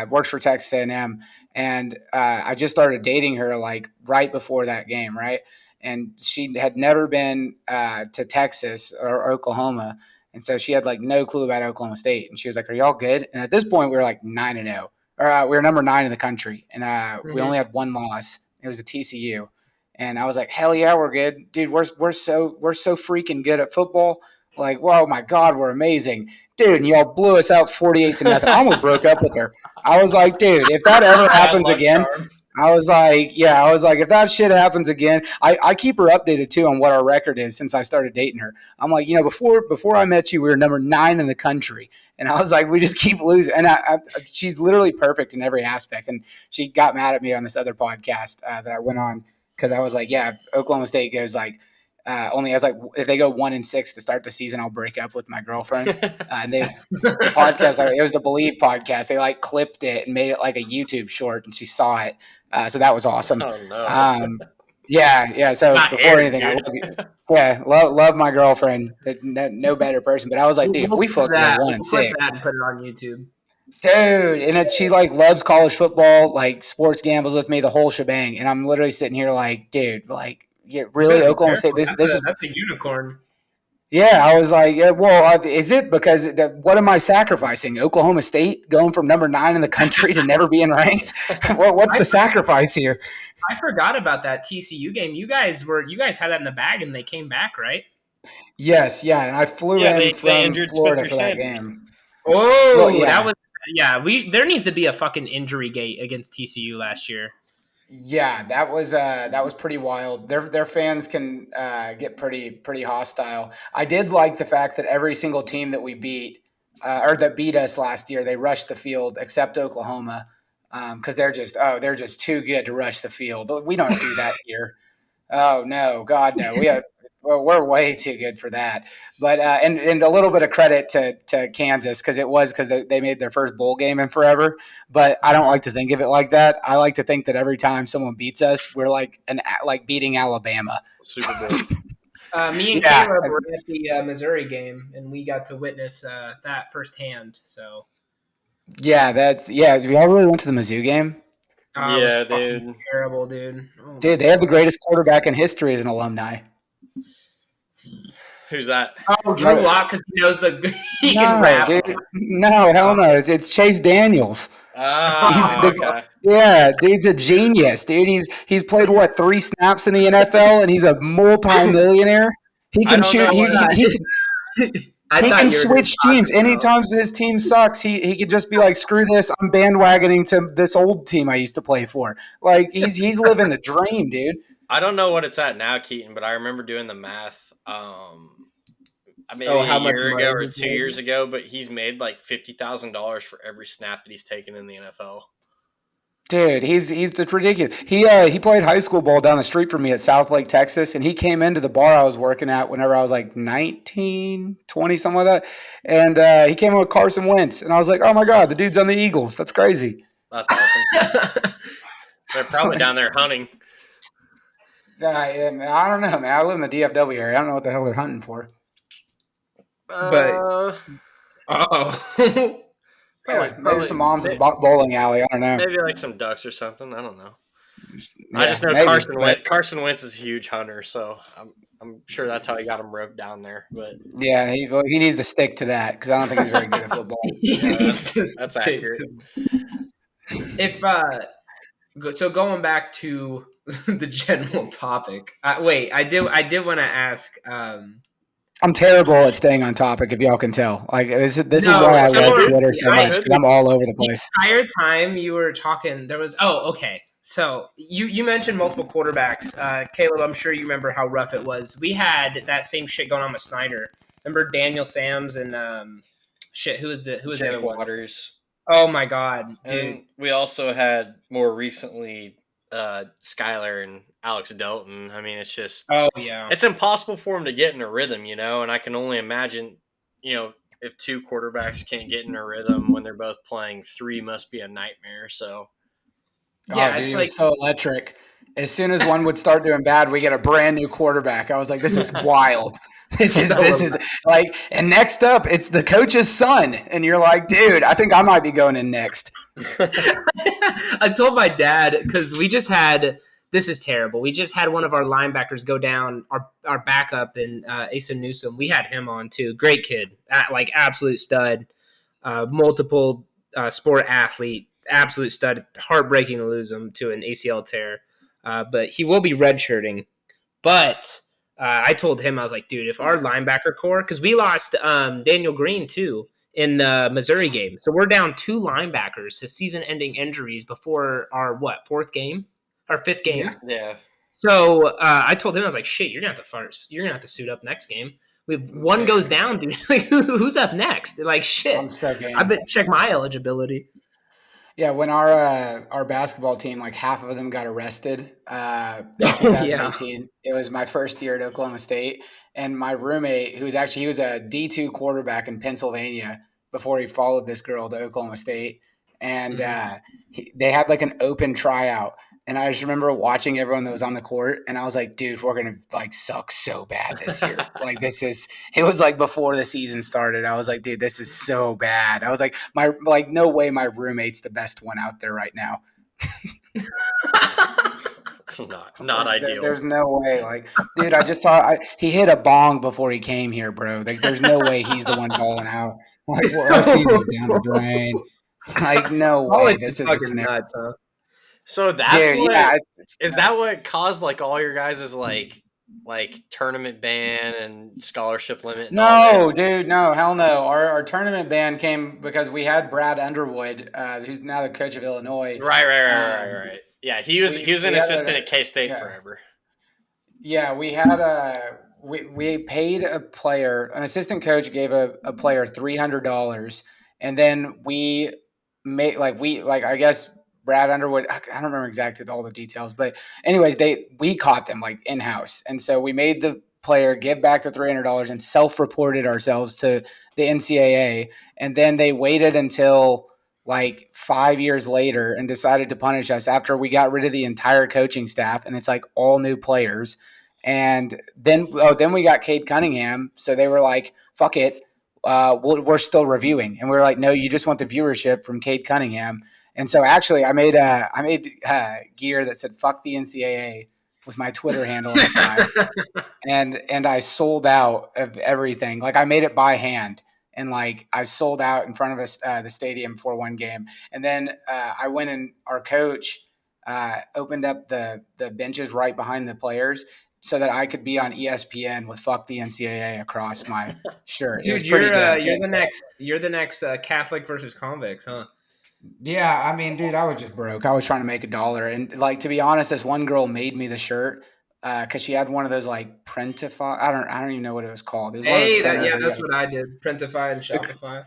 [SPEAKER 2] works for Texas A&M, and I just started dating her like right before that game, right? And she had never been to Texas or Oklahoma, and so she had like no clue about Oklahoma State. And she was like, "Are y'all good?" And at this point, we were like 9-0, or we were number 9 in the country, and we
[SPEAKER 1] Mhm.
[SPEAKER 2] only had one loss. It was the TCU. And I was like, "Hell yeah, we're good, dude. We're so freaking good at football." Like, whoa, my God, we're amazing. Dude, and y'all blew us out 48-0. I almost broke up with her. I was like, dude, if that ever
[SPEAKER 3] Bad
[SPEAKER 2] happens
[SPEAKER 3] luck
[SPEAKER 2] again,
[SPEAKER 3] charm.
[SPEAKER 2] I was like, if that shit happens again, I keep her updated too on what our record is since I started dating her. I'm like, before I met you, we were number 9 in the country. And I was like, we just keep losing. And she's literally perfect in every aspect. And she got mad at me on this other podcast that I went on because I was like, yeah, if Oklahoma State goes like, only as like if they go 1-6 to start the season, I'll break up with my girlfriend. And the podcast, like, it was the Believe podcast. They like clipped it and made it like a YouTube short, and she saw it. So that was awesome.
[SPEAKER 3] Oh no.
[SPEAKER 2] Um, yeah. So
[SPEAKER 3] Not
[SPEAKER 2] before
[SPEAKER 3] aired,
[SPEAKER 2] anything, I
[SPEAKER 3] dude.
[SPEAKER 2] love you. Yeah, love my girlfriend. No better person. But I was like, dude, if
[SPEAKER 1] We'll
[SPEAKER 2] we
[SPEAKER 1] clip
[SPEAKER 2] fucking go
[SPEAKER 1] that.
[SPEAKER 2] one
[SPEAKER 1] We'll
[SPEAKER 2] and
[SPEAKER 1] clip
[SPEAKER 2] six,
[SPEAKER 1] that and put it on YouTube.
[SPEAKER 2] dude, she like loves college football, like sports gambles with me, the whole shebang. And I'm literally sitting here like, dude, like, yeah,
[SPEAKER 1] You better
[SPEAKER 2] really,
[SPEAKER 1] be
[SPEAKER 2] Oklahoma State.
[SPEAKER 1] careful.
[SPEAKER 2] This is
[SPEAKER 1] That's a unicorn.
[SPEAKER 2] Yeah, I was like, yeah, well, is it because what am I sacrificing? Oklahoma State going from number 9 in the country to never being ranked? What's
[SPEAKER 1] I
[SPEAKER 2] the sacrifice here?
[SPEAKER 1] I forgot about that TCU game. You guys had that in the bag and they came back, right?
[SPEAKER 2] Yes, yeah, and I flew
[SPEAKER 3] Yeah,
[SPEAKER 2] in
[SPEAKER 3] they
[SPEAKER 2] from
[SPEAKER 3] injured
[SPEAKER 2] Florida
[SPEAKER 3] Spencer
[SPEAKER 2] for that
[SPEAKER 3] Sanders.
[SPEAKER 2] game. Well,
[SPEAKER 1] Oh, that
[SPEAKER 2] yeah,
[SPEAKER 1] was there needs to be a fucking injury gate against TCU last year.
[SPEAKER 2] yeah, that was pretty wild. Their fans can get pretty hostile. I did like the fact that every single team that we beat or that beat us last year, they rushed the field except Oklahoma because they're just too good to rush the field. We don't do that here. Oh no, God no. We're way too good for that. But and a little bit of credit to Kansas because they made their first bowl game in forever. But I don't like to think of it like that. I like to think that every time someone beats us, we're like beating Alabama.
[SPEAKER 3] Super Bowl.
[SPEAKER 1] Me and
[SPEAKER 2] Yeah,
[SPEAKER 1] Caleb were at the Missouri game, and we got to witness that firsthand. So
[SPEAKER 2] yeah. Y'all really went to the Mizzou game,
[SPEAKER 1] it was
[SPEAKER 3] Yeah,
[SPEAKER 1] fucking
[SPEAKER 3] dude.
[SPEAKER 1] terrible, dude. Oh my
[SPEAKER 2] dude. They have the
[SPEAKER 1] god.
[SPEAKER 2] greatest quarterback in history as an alumni.
[SPEAKER 3] Who's that?
[SPEAKER 1] Oh, Drew
[SPEAKER 2] No,
[SPEAKER 1] Lock because he knows he can
[SPEAKER 2] no,
[SPEAKER 1] rap.
[SPEAKER 2] dude. No, hell
[SPEAKER 1] Oh,
[SPEAKER 2] no. It's Chase Daniels. He's
[SPEAKER 3] Ah,
[SPEAKER 2] the
[SPEAKER 3] okay.
[SPEAKER 2] Yeah, dude's a genius, dude. He's played what 3 snaps in the NFL, and he's a multi-millionaire. He
[SPEAKER 3] I
[SPEAKER 2] can
[SPEAKER 3] don't
[SPEAKER 2] shoot.
[SPEAKER 3] know
[SPEAKER 2] He
[SPEAKER 3] what.
[SPEAKER 2] he, he,
[SPEAKER 1] I
[SPEAKER 2] he can
[SPEAKER 1] thought you were going to
[SPEAKER 2] switch
[SPEAKER 1] talk
[SPEAKER 2] teams.
[SPEAKER 1] about.
[SPEAKER 2] Anytime his team sucks, he could just be like, "Screw this! I'm bandwagoning to this old team I used to play for." Like he's living the dream, dude.
[SPEAKER 3] I don't know what it's at now, Keaton, but I remember doing the math.
[SPEAKER 1] Oh,
[SPEAKER 3] Maybe a
[SPEAKER 1] how much
[SPEAKER 3] year ago
[SPEAKER 1] money
[SPEAKER 3] or
[SPEAKER 1] he's
[SPEAKER 3] 2 years
[SPEAKER 1] made?
[SPEAKER 3] ago, but he's made like $50,000 for every snap that he's taken in the NFL.
[SPEAKER 2] Dude, he's it's ridiculous. He played high school ball down the street from me at South Lake, Texas, and he came into the bar I was working at whenever I was like 19, 20, something like that. And he came in with Carson Wentz, and I was like, "Oh my God, the dude's on the Eagles. That's crazy."
[SPEAKER 3] That's awesome. They're probably down there hunting.
[SPEAKER 2] Yeah, man, I don't know, man. I live in the DFW area. I don't know what the hell they're hunting for.
[SPEAKER 1] But
[SPEAKER 3] Uh,
[SPEAKER 1] oh,
[SPEAKER 2] Yeah, maybe
[SPEAKER 3] probably,
[SPEAKER 2] some moms at the bowling alley. I don't know.
[SPEAKER 3] maybe like some ducks or something. I don't know. I
[SPEAKER 2] Yeah,
[SPEAKER 3] just know
[SPEAKER 2] maybe. But
[SPEAKER 3] Carson Wentz is a huge hunter, so I'm sure that's how he got him roped down there. But
[SPEAKER 2] yeah, he needs to stick to that because I don't think he's very good at football.
[SPEAKER 1] he
[SPEAKER 3] yeah,
[SPEAKER 1] needs to
[SPEAKER 3] that's
[SPEAKER 1] stick
[SPEAKER 3] accurate.
[SPEAKER 1] to. If so going back to the general topic. Wait, I did want to ask.
[SPEAKER 2] I'm terrible at staying on topic, if y'all can tell. Like this is
[SPEAKER 1] No,
[SPEAKER 2] why I love
[SPEAKER 1] so
[SPEAKER 2] Twitter so
[SPEAKER 1] I
[SPEAKER 2] much because I'm all over the
[SPEAKER 1] the
[SPEAKER 2] place.
[SPEAKER 1] entire time you were talking, there was okay. So you mentioned multiple quarterbacks, Caleb. I'm sure you remember how rough it was. We had that same shit going on with Snyder. Remember Daniel Sams and shit. Who was the
[SPEAKER 3] Jake
[SPEAKER 1] other one?
[SPEAKER 3] Waters,
[SPEAKER 1] Oh my god, dude.
[SPEAKER 3] and we also had more recently Skyler and Alex Delton. I mean, it's just
[SPEAKER 1] Oh yeah.
[SPEAKER 3] it's impossible for him to get in a rhythm, and I can only imagine, if two quarterbacks can't get in a rhythm when they're both playing, three must be a nightmare. So
[SPEAKER 2] Oh,
[SPEAKER 1] Yeah,
[SPEAKER 2] dude,
[SPEAKER 1] it's
[SPEAKER 2] it
[SPEAKER 1] like
[SPEAKER 2] was so electric. As soon as one would start doing bad, we get a brand new quarterback. I was like, this is wild. This is like, and next up, it's the coach's son. And you're like, dude, I think I might be going in next.
[SPEAKER 1] I told my dad because we just had this is terrible. We just had one of our linebackers go down, our backup in Asa Newsom. We had him on too. Great kid, like absolute stud, multiple sport athlete, absolute stud. Heartbreaking to lose him to an ACL tear, but he will be redshirting. But I told him, I was like, dude, if our linebacker core, because we lost Daniel Green too in the Missouri game, so we're down two linebackers to season-ending injuries before our our fifth
[SPEAKER 2] Yeah.
[SPEAKER 1] game.
[SPEAKER 3] yeah,
[SPEAKER 1] So I told him, I was like, shit, you're gonna have to suit up next game. One
[SPEAKER 2] Dude,
[SPEAKER 1] goes down, dude. Like, who's up next? Like,
[SPEAKER 2] I'm
[SPEAKER 1] shit.
[SPEAKER 2] so
[SPEAKER 1] I
[SPEAKER 2] game.
[SPEAKER 1] bet check my eligibility.
[SPEAKER 2] Yeah, when our basketball team, like half of them got arrested in
[SPEAKER 1] Oh yeah.
[SPEAKER 2] 2018. It was my first year at Oklahoma State, and my roommate, he was a D2 quarterback in Pennsylvania before he followed this girl to Oklahoma State, and they had like an open tryout. And I just remember watching everyone that was on the court, and I was like, dude, we're gonna like suck so bad this year. Like it was like before the season started. I was like, dude, this is so bad. I was like, no way my roommate's the best one out there right now.
[SPEAKER 3] it's not ideal.
[SPEAKER 2] There's no way. Like, dude, I just saw he hit a bong before he came here, bro. Like, there's no way he's the one balling out. Like, our season's down the drain. Like, no way.
[SPEAKER 1] College
[SPEAKER 2] This
[SPEAKER 1] is
[SPEAKER 2] is the
[SPEAKER 1] fucking
[SPEAKER 2] scenario.
[SPEAKER 1] nuts, huh?
[SPEAKER 3] So that's
[SPEAKER 2] Dude,
[SPEAKER 3] what
[SPEAKER 2] yeah, it's
[SPEAKER 3] is that
[SPEAKER 2] nuts.
[SPEAKER 3] what caused like all your guys' like tournament ban and scholarship limit and all this?
[SPEAKER 2] No, dude, no, hell no. Our tournament ban came because we had Brad Underwood, who's now the coach of Illinois.
[SPEAKER 3] Right. Yeah, he was an
[SPEAKER 2] We had
[SPEAKER 3] assistant at K State
[SPEAKER 2] yeah.
[SPEAKER 3] forever.
[SPEAKER 2] Yeah, we had we paid a player, an assistant coach gave a player $300, and then we made like I guess Brad Underwood. I don't remember exactly all the details, but anyways, we caught them like in house, and so we made the player give back the $300 and self-reported ourselves to the NCAA, and then they waited until like 5 years later and decided to punish us after we got rid of the entire coaching staff, and it's like all new players. And then we got Cade Cunningham, so they were like, "Fuck it, we're still reviewing." And we were like, "No, you just want the viewership from Cade Cunningham." And so actually, I made gear that said "Fuck the NCAA" with my Twitter handle on the side, and I sold out of everything. Like I made it by hand, and like I sold out in front of us the stadium for one game. And then I went and our coach opened up the benches right behind the players so that I could be on ESPN with "Fuck the NCAA" across my shirt. It was
[SPEAKER 1] Dude,
[SPEAKER 2] pretty dope.
[SPEAKER 1] you're the next Catholic versus convicts, huh?
[SPEAKER 2] Yeah, I mean, dude, I was just broke. I was trying to make $1, and like to be honest, this one girl made me the shirt because she had one of those like printify. I don't even know what it was called. It was one of those
[SPEAKER 1] Hey,
[SPEAKER 2] printers where you
[SPEAKER 1] that's
[SPEAKER 2] had
[SPEAKER 1] what I did. Printify and
[SPEAKER 2] to,
[SPEAKER 1] Shopify.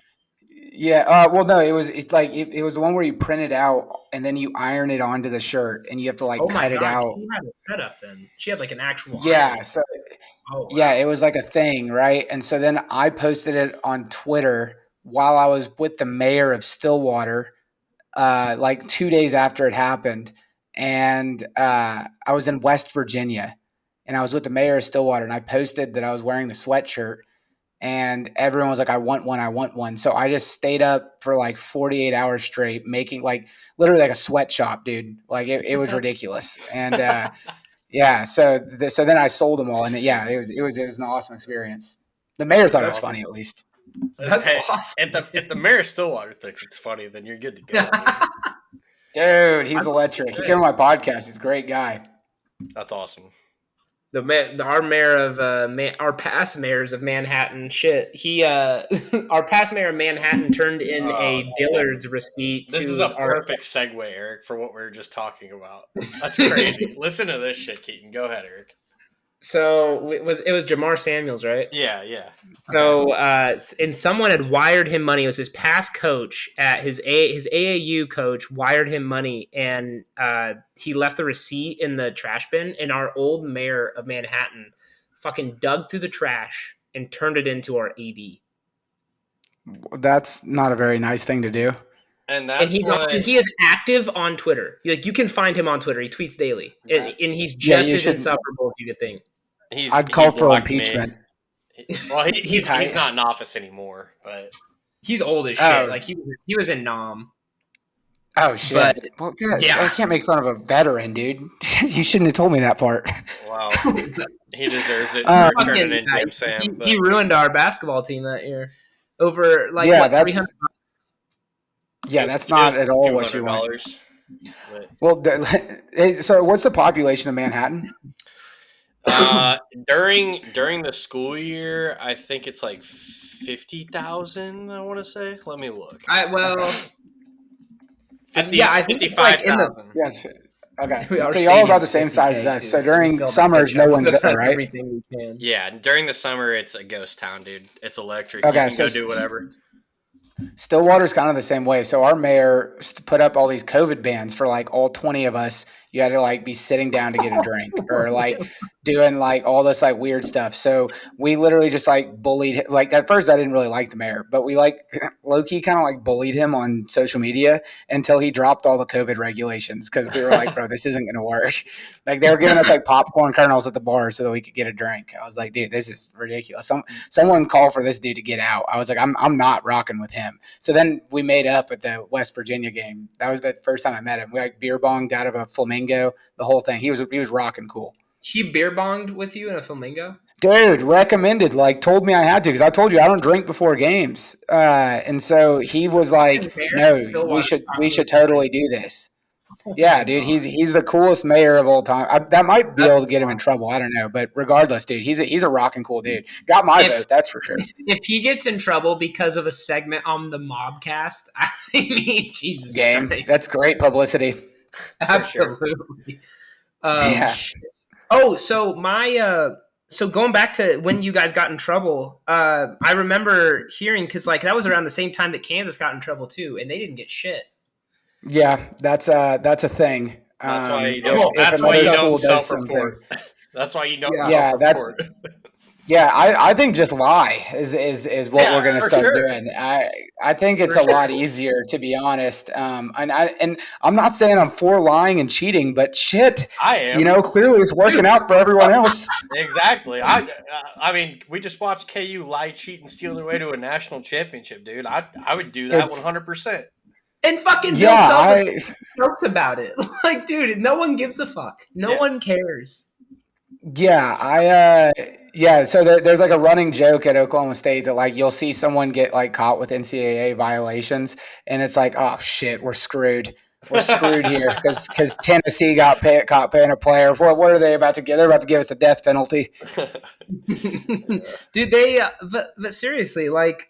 [SPEAKER 2] yeah. Well, no, it was the one where you print it out and then you iron it onto the shirt, and you have to like
[SPEAKER 1] Oh my
[SPEAKER 2] cut it
[SPEAKER 1] god,
[SPEAKER 2] out.
[SPEAKER 1] she had a setup then. She had like an actual
[SPEAKER 2] Yeah.
[SPEAKER 1] iron.
[SPEAKER 2] So
[SPEAKER 1] Oh
[SPEAKER 2] yeah,
[SPEAKER 1] wow.
[SPEAKER 2] it was like a thing, right? And so then I posted it on Twitter while I was with the mayor of Stillwater like 2 days after it happened. And I was in West Virginia and I was with the mayor of Stillwater, and I posted that I was wearing the sweatshirt, and everyone was like, I want one, I want one. So I just stayed up for like 48 hours straight making like literally like a sweatshop, dude. Like it was ridiculous. And yeah, so then I sold them all, and yeah, it was an awesome experience. The mayor thought it was
[SPEAKER 1] That's
[SPEAKER 2] funny, at least.
[SPEAKER 1] that's
[SPEAKER 3] Hey,
[SPEAKER 1] awesome.
[SPEAKER 3] if the mayor of Stillwater thinks it's funny, then you're good to go.
[SPEAKER 2] Dude, he's
[SPEAKER 1] I'm
[SPEAKER 2] electric. He
[SPEAKER 1] good.
[SPEAKER 2] came on my podcast. He's a great guy.
[SPEAKER 3] That's awesome.
[SPEAKER 1] Our mayor of our past mayors of Manhattan, shit. He our past mayor of Manhattan turned in a Dillard's receipt
[SPEAKER 3] This is a
[SPEAKER 1] to our.
[SPEAKER 3] perfect segue, Eric, for what we were just talking about. That's crazy. Listen to this shit, Keaton. Go ahead, Eric.
[SPEAKER 1] So it was Jamar Samuels, right?
[SPEAKER 3] Yeah.
[SPEAKER 1] So, and someone had wired him money. It was his past coach at his AAU coach wired him money, and he left the receipt in the trash bin. And our old mayor of Manhattan fucking dug through the trash and turned it into our AD.
[SPEAKER 2] That's not a very nice thing to do.
[SPEAKER 3] And
[SPEAKER 1] And
[SPEAKER 3] that's what
[SPEAKER 1] he is active on Twitter. Like you can find him on Twitter. He tweets daily, and he's
[SPEAKER 2] Yeah,
[SPEAKER 1] just
[SPEAKER 2] you
[SPEAKER 1] as
[SPEAKER 2] should.
[SPEAKER 1] insufferable as you could think.
[SPEAKER 2] I'd
[SPEAKER 3] he
[SPEAKER 2] call for
[SPEAKER 3] blocked me.
[SPEAKER 2] impeachment.
[SPEAKER 3] Well, he's
[SPEAKER 2] I,
[SPEAKER 3] not in office anymore, but
[SPEAKER 1] He's old as shit.
[SPEAKER 2] oh,
[SPEAKER 1] Like he was in Nom,
[SPEAKER 2] oh
[SPEAKER 1] but
[SPEAKER 2] shit. Well, dude,
[SPEAKER 1] yeah.
[SPEAKER 2] I can't make fun of a veteran, dude. You shouldn't have told me that part.
[SPEAKER 3] wow, he deserves it
[SPEAKER 2] Um,
[SPEAKER 3] for turning in Jim Sam.
[SPEAKER 1] He ruined our basketball team that year. Over like
[SPEAKER 2] yeah,
[SPEAKER 1] what, 300.
[SPEAKER 2] Yeah, that's not at all what you want.
[SPEAKER 3] $200.
[SPEAKER 2] Well, so what's the population of Manhattan?
[SPEAKER 3] During the school year, I think it's like 50,000. I want to say. Let me look.
[SPEAKER 1] I think it's like in the.
[SPEAKER 3] 55,000.
[SPEAKER 2] Yes. Okay.
[SPEAKER 1] Our
[SPEAKER 2] So y'all are about the
[SPEAKER 1] stadium's
[SPEAKER 2] same size as
[SPEAKER 1] 50K
[SPEAKER 2] us.
[SPEAKER 1] too,
[SPEAKER 2] So
[SPEAKER 1] we
[SPEAKER 2] during
[SPEAKER 1] filled
[SPEAKER 2] summers,
[SPEAKER 1] that
[SPEAKER 2] no
[SPEAKER 1] bitch
[SPEAKER 2] one's
[SPEAKER 1] up
[SPEAKER 2] there,
[SPEAKER 1] with
[SPEAKER 2] right?
[SPEAKER 1] everything we can.
[SPEAKER 3] Yeah, during the summer, it's a ghost town, dude. It's electric.
[SPEAKER 2] Okay,
[SPEAKER 3] You can
[SPEAKER 2] so
[SPEAKER 3] go do whatever.
[SPEAKER 2] Stillwater's kind of the same way. So our mayor put up all these COVID bans for like all 20 of us. You had to like be sitting down to get a drink or like doing like all this like weird stuff. So we literally just like bullied. Like at first, I didn't really like the mayor, but we like low key kind of like bullied him on social media until he dropped all the COVID regulations because we were like, bro, this isn't going to work. Like they were giving us like popcorn kernels at the bar so that we could get a drink. I was like, dude, this is ridiculous. Someone call for this dude to get out. I was like, I'm not rocking with him. So then we made up at the West Virginia game. That was the first time I met him. We like beer bonged out of a flamingo, the whole thing. He was rocking cool.
[SPEAKER 1] He beer bonged with you in a flamingo?
[SPEAKER 2] Dude, recommended, like told me I had to because I told you I don't drink before games. And so he was like, no, we should totally do this. Yeah, dude, he's the coolest mayor of all time. That might be able to get him in trouble. I don't know, but regardless, dude, he's a rocking cool dude. Got my vote, that's for sure.
[SPEAKER 1] If he gets in trouble because of a segment on the Mobcast, I mean, Jesus
[SPEAKER 2] Game,
[SPEAKER 1] Christ.
[SPEAKER 2] that's great publicity.
[SPEAKER 1] Absolutely.
[SPEAKER 2] Yeah.
[SPEAKER 1] Oh, so so going back to when you guys got in trouble, I remember hearing because like that was around the same time that Kansas got in trouble too, and they didn't get shit.
[SPEAKER 2] Yeah, that's a thing.
[SPEAKER 3] That's why you
[SPEAKER 2] if
[SPEAKER 3] that's why you don't
[SPEAKER 2] school does something.
[SPEAKER 3] self-report. That's why you don't
[SPEAKER 2] Yeah,
[SPEAKER 3] self-report.
[SPEAKER 2] I think just lie is what we're gonna start doing. I think it's a lot easier to be honest. And I'm not saying I'm for lying and cheating, but shit,
[SPEAKER 3] I am.
[SPEAKER 2] You know, clearly it's working out for everyone else.
[SPEAKER 3] Exactly. I mean, we just watched KU lie, cheat, and steal their way to a national championship, dude. I would do that 100%.
[SPEAKER 1] And fucking Bill Self jokes about it. Like, dude, no one gives a fuck. No one cares.
[SPEAKER 2] Yeah, so there's like a running joke at Oklahoma State that like you'll see someone get like caught with NCAA violations, and it's like, oh shit, we're screwed. We're screwed here because Tennessee got caught paying a player. What are they about to get? They're about to give us the death penalty.
[SPEAKER 1] Dude, but seriously, like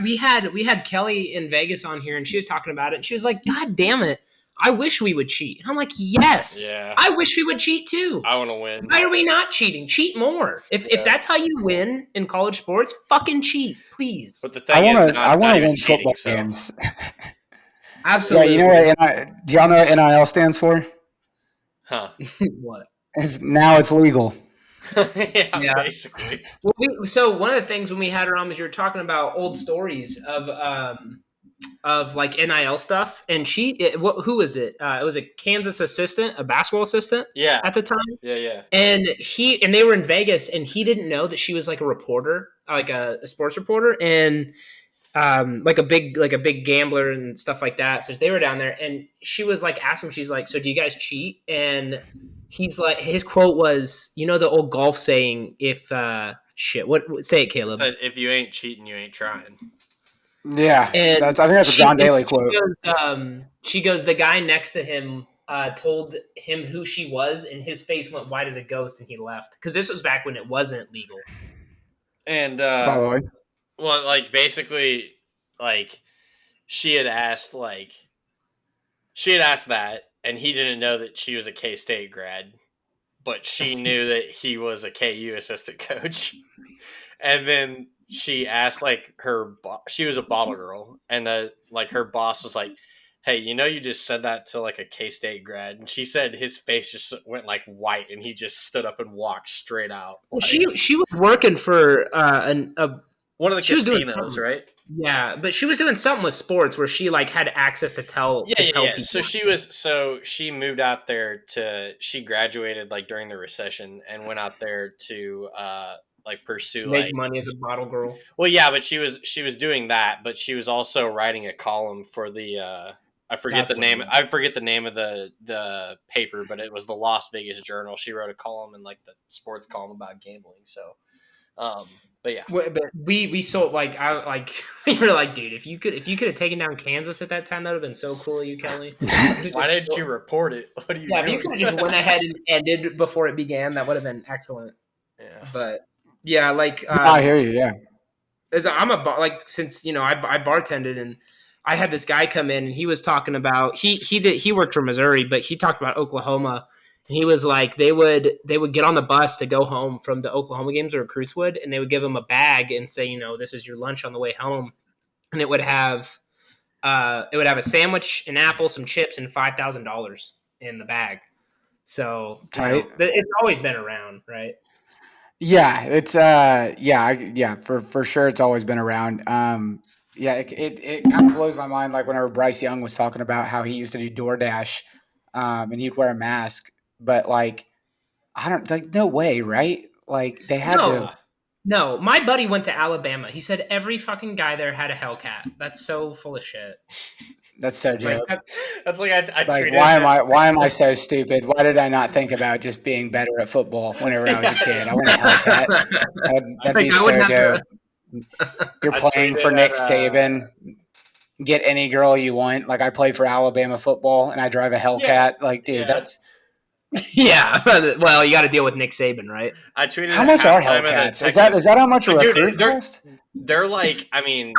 [SPEAKER 1] we had Kelly in Vegas on here, and she was talking about it, and she was like, God damn it. I wish we would cheat. And I'm like, yes, I wish we would cheat too.
[SPEAKER 3] I want to win.
[SPEAKER 1] Why are we not cheating? Cheat more. If that's how you win in college sports, fucking cheat, please.
[SPEAKER 3] But the thing I want to
[SPEAKER 2] win
[SPEAKER 3] cheating,
[SPEAKER 2] football games.
[SPEAKER 1] Absolutely.
[SPEAKER 2] Yeah, you know what? Do y'all know what NIL stands for?
[SPEAKER 3] Huh?
[SPEAKER 1] What?
[SPEAKER 2] Now it's legal.
[SPEAKER 3] yeah, basically.
[SPEAKER 1] Well, so one of the things when we had her on was you were talking about old stories of like NIL stuff, and who was it? It was a Kansas assistant, a basketball assistant, at the time.
[SPEAKER 3] Yeah.
[SPEAKER 1] And they were in Vegas, and he didn't know that she was like a reporter, like a sports reporter, and like a big gambler and stuff like that. So they were down there, and she was like asking him, she's like, "So do you guys cheat?" And he's like, his quote was, you know, the old golf saying, "If what say it, Caleb?
[SPEAKER 3] Said, if you ain't cheating, you ain't trying."
[SPEAKER 2] Yeah, I think that's a John Daly quote.
[SPEAKER 1] She goes, the guy next to him told him who she was, and his face went white as a ghost, and he left because this was back when it wasn't legal.
[SPEAKER 3] And
[SPEAKER 2] following.
[SPEAKER 3] Well, like basically, like she had asked that, and he didn't know that she was a K-State grad. but she knew that he was a KU assistant coach. And then she asked like she was a bottle girl, and like her boss was like, "Hey, you just said that to like a K-State grad," and she said his face just went like white, and he just stood up and walked straight out.
[SPEAKER 1] Well,
[SPEAKER 3] Like,
[SPEAKER 1] she was working for
[SPEAKER 3] one of the
[SPEAKER 1] she was doing
[SPEAKER 3] casinos,
[SPEAKER 1] something.
[SPEAKER 3] right?
[SPEAKER 1] Yeah, but she was doing something with sports where she like had access to tell
[SPEAKER 3] Yeah.
[SPEAKER 1] people.
[SPEAKER 3] So she moved out there she graduated like during the recession and went out there to like pursue
[SPEAKER 1] Make
[SPEAKER 3] like,
[SPEAKER 1] money as a bottle girl.
[SPEAKER 3] well, yeah, but she was doing that, but she was also writing a column for the I forget
[SPEAKER 1] That's
[SPEAKER 3] the
[SPEAKER 1] what it
[SPEAKER 3] name.
[SPEAKER 1] was.
[SPEAKER 3] I forget the name of the paper, but it was the Las Vegas Journal. She wrote a column in like the sports column about gambling. So, but yeah,
[SPEAKER 1] But we sold like I like we were like, dude, if you could have taken down Kansas at that time, that would have been so cool of you, Kelly.
[SPEAKER 3] why didn't you report it? What are you
[SPEAKER 1] Yeah, if you
[SPEAKER 3] doing?
[SPEAKER 1] could have just went ahead and ended before it began, that would have been excellent.
[SPEAKER 3] Yeah.
[SPEAKER 1] But yeah, like
[SPEAKER 2] I hear you. Yeah.
[SPEAKER 1] as I'm like since I bartended and I had this guy come in and he was talking about he worked for Missouri, but he talked about Oklahoma. And he was like they would get on the bus to go home from the Oklahoma games, or recruits would, and they would give them a bag and say, this is your lunch on the way home, and it would have a sandwich, an apple, some chips, and $5,000 in the bag. So
[SPEAKER 2] Tight.
[SPEAKER 1] it's always been around, right?
[SPEAKER 2] Yeah, it's yeah, for sure it's always been around. Yeah, it kind of blows my mind like whenever Bryce Young was talking about how he used to do DoorDash, and he'd wear a mask, but like I don't like no way, right? Like they had to.
[SPEAKER 1] No, no. My buddy went to Alabama. He said every fucking guy there had a Hellcat. That's so full of shit.
[SPEAKER 2] That's so
[SPEAKER 1] Like,
[SPEAKER 2] dope.
[SPEAKER 3] That's like I
[SPEAKER 2] Like
[SPEAKER 3] tweeted that.
[SPEAKER 2] why am I so stupid? Why did I not think about just being better at football whenever I was a kid? I want a Hellcat. That'd
[SPEAKER 1] like
[SPEAKER 2] be
[SPEAKER 1] I wouldn't
[SPEAKER 2] so
[SPEAKER 1] have to.
[SPEAKER 2] dope. You're
[SPEAKER 3] I
[SPEAKER 2] playing for
[SPEAKER 3] tweeted
[SPEAKER 2] Nick
[SPEAKER 3] at
[SPEAKER 2] Saban. Get any girl you want. Like I play for Alabama football and I drive a
[SPEAKER 3] yeah,
[SPEAKER 2] Hellcat. Like, dude,
[SPEAKER 3] yeah.
[SPEAKER 2] that's
[SPEAKER 1] Yeah. Well, you got to deal with Nick Saban, right?
[SPEAKER 3] I tweeted
[SPEAKER 2] how
[SPEAKER 3] at
[SPEAKER 2] much are
[SPEAKER 3] halftime of the
[SPEAKER 2] Hellcats?
[SPEAKER 3] Texas.
[SPEAKER 2] Is that how much a
[SPEAKER 3] Dude,
[SPEAKER 2] recruit costs?
[SPEAKER 3] they're like, I mean,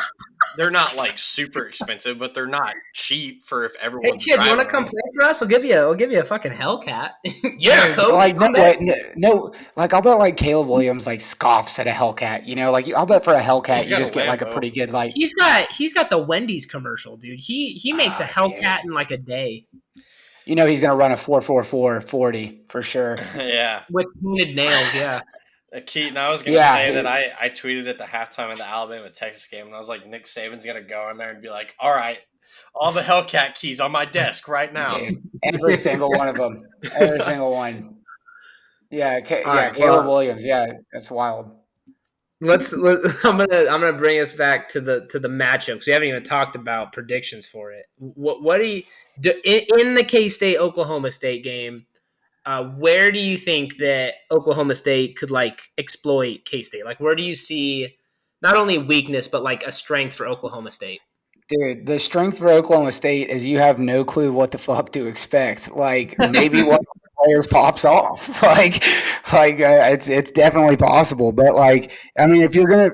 [SPEAKER 3] they're not like super expensive, but they're not cheap for if
[SPEAKER 1] Hey
[SPEAKER 3] everyone's
[SPEAKER 1] kid, you want
[SPEAKER 3] driving
[SPEAKER 1] to come
[SPEAKER 3] them.
[SPEAKER 1] play for us? We'll give you a fucking Hellcat. Yeah,
[SPEAKER 2] Dude,
[SPEAKER 1] coach.
[SPEAKER 2] like no
[SPEAKER 1] I'm
[SPEAKER 2] way,
[SPEAKER 1] there.
[SPEAKER 2] no, like I'll bet like Caleb Williams like scoffs at a Hellcat. Like I'll bet for a Hellcat
[SPEAKER 3] He's
[SPEAKER 2] you
[SPEAKER 3] got a
[SPEAKER 2] just get like a
[SPEAKER 3] Lambo.
[SPEAKER 2] pretty good like.
[SPEAKER 1] He's got the Wendy's commercial, dude. He makes a
[SPEAKER 2] Dude,
[SPEAKER 1] Hellcat in like a day
[SPEAKER 2] he's gonna run a 4.44 40 for sure.
[SPEAKER 3] Yeah.
[SPEAKER 1] with painted nails. Yeah.
[SPEAKER 3] Keaton, I was gonna say that
[SPEAKER 2] Yeah,
[SPEAKER 3] I tweeted at the halftime of the Alabama Texas game, and I was like, Nick Saban's gonna go in there and be like, "All right, all the Hellcat keys on my desk right now."
[SPEAKER 2] dude, every single one of them, every single one. Yeah,
[SPEAKER 1] All right.
[SPEAKER 2] Caleb
[SPEAKER 1] Well,
[SPEAKER 2] Williams. Yeah, that's wild.
[SPEAKER 1] I'm gonna bring us back to the matchups. We haven't even talked about predictions for it. What do you do in the K State Oklahoma State game? Where do you think that Oklahoma State could like exploit K State? Like, where do you see not only weakness but like a strength for Oklahoma State?
[SPEAKER 2] Dude, the strength for Oklahoma State is you have no clue what the fuck to expect. Like maybe one of the players pops off. It's definitely possible. But like I mean, if you're gonna,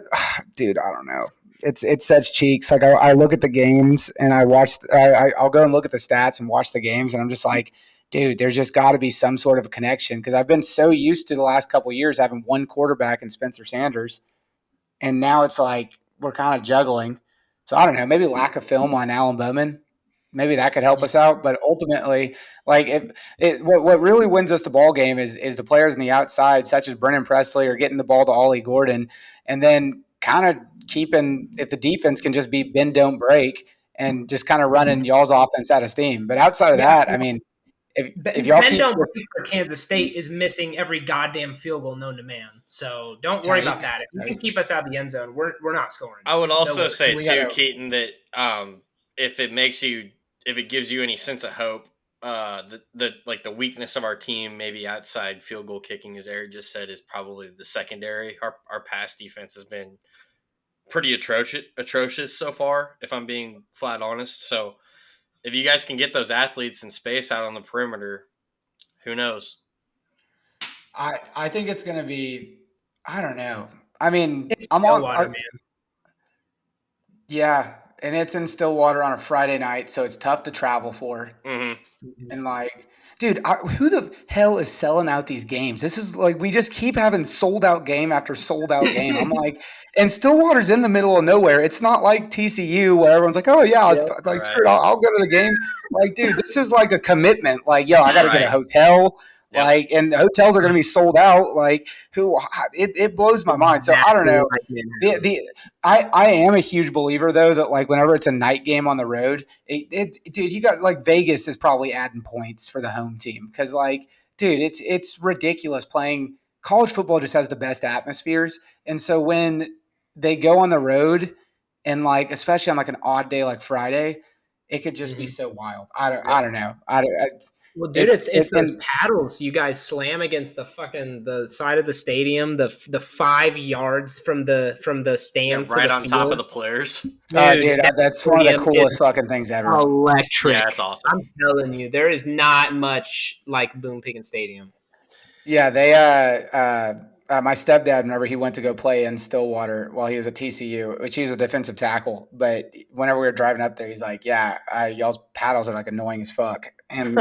[SPEAKER 2] dude, I don't know. It's such cheeks. Like I look at the games and I watch. I'll go and look at the stats and watch the games, and I'm just like, dude, there's just got to be some sort of a connection because I've been so used to the last couple of years having one quarterback in Spencer Sanders, and now it's like we're kind of juggling. So I don't know, maybe lack of film on Alan Bowman, maybe that could help us out. But ultimately, like what really wins us the ball game is the players on the outside, such as Brennan Presley, or getting the ball to Ollie Gordon, and then kind of keeping if the defense can just be bend don't break and just kind of running y'all's offense out of steam. But outside of
[SPEAKER 1] Yeah,
[SPEAKER 2] that, I mean, if y'all
[SPEAKER 1] Ben
[SPEAKER 2] keep
[SPEAKER 1] Dunn for Kansas State is missing every goddamn field goal known to man. So don't worry
[SPEAKER 2] tight,
[SPEAKER 1] about that. If you can
[SPEAKER 2] tight.
[SPEAKER 1] keep us out of the end zone, we're not scoring.
[SPEAKER 3] I would
[SPEAKER 1] Don't
[SPEAKER 3] also
[SPEAKER 1] worry.
[SPEAKER 3] say
[SPEAKER 1] We
[SPEAKER 3] too,
[SPEAKER 1] gotta.
[SPEAKER 3] Keaton, that if it gives you any sense of hope, the weakness of our team, maybe outside field goal kicking, as Eric just said, is probably the secondary. Our pass defense has been pretty atrocious so far, if I'm being flat honest. So if you guys can get those athletes in space out on the perimeter, who knows?
[SPEAKER 2] I think it's gonna be. I don't know. I mean,
[SPEAKER 1] It's
[SPEAKER 2] I'm on.
[SPEAKER 1] Stillwater, man.
[SPEAKER 2] Yeah, and it's in Stillwater on a Friday night, so it's tough to travel for.
[SPEAKER 3] Mm-hmm.
[SPEAKER 2] And like, dude, who the hell is selling out these games? This is like we just keep having sold out game after sold out game. I'm like, and Stillwater's in the middle of nowhere. It's not like TCU where everyone's like, oh yeah,
[SPEAKER 1] Yeah.
[SPEAKER 2] like
[SPEAKER 3] Right.
[SPEAKER 2] screw it, I'll go to the game. Like, dude, this is like a commitment. Like, yo, I got to get a
[SPEAKER 3] Right.
[SPEAKER 2] hotel.
[SPEAKER 3] Yep.
[SPEAKER 2] Like, and the hotels are going to be sold out. Like, it blows my mind. So I don't
[SPEAKER 1] Exactly
[SPEAKER 2] know.
[SPEAKER 1] like Manhattan.
[SPEAKER 2] I am a huge believer though that like whenever it's a night game on the road, dude, you got like Vegas is probably adding points for the home team because like, dude, it's ridiculous playing college football. Just has the best atmospheres, and so when they go on the road and like especially on like an odd day like Friday, it could just be
[SPEAKER 1] Mhm.
[SPEAKER 2] so wild. I don't know. I don't.
[SPEAKER 1] Well, dude, it's those
[SPEAKER 2] And
[SPEAKER 1] paddles you guys slam against the side of the stadium, the 5 yards from the
[SPEAKER 3] Yeah,
[SPEAKER 1] stands to
[SPEAKER 3] right
[SPEAKER 1] the
[SPEAKER 3] on top of
[SPEAKER 1] field.
[SPEAKER 3] the players.
[SPEAKER 1] Dude,
[SPEAKER 2] dude,
[SPEAKER 1] that
[SPEAKER 2] that's one of the
[SPEAKER 1] stadium is
[SPEAKER 2] coolest fucking things ever.
[SPEAKER 1] electric.
[SPEAKER 3] Yeah, it's awesome.
[SPEAKER 1] I'm telling you, there is not much like Boone Pickens Stadium.
[SPEAKER 2] Yeah, they my stepdad whenever he went to go play in Stillwater while he was at TCU, which he's a defensive tackle, but whenever we were driving up there, he's like, "Yeah, y'all's paddles are like annoying as fuck." And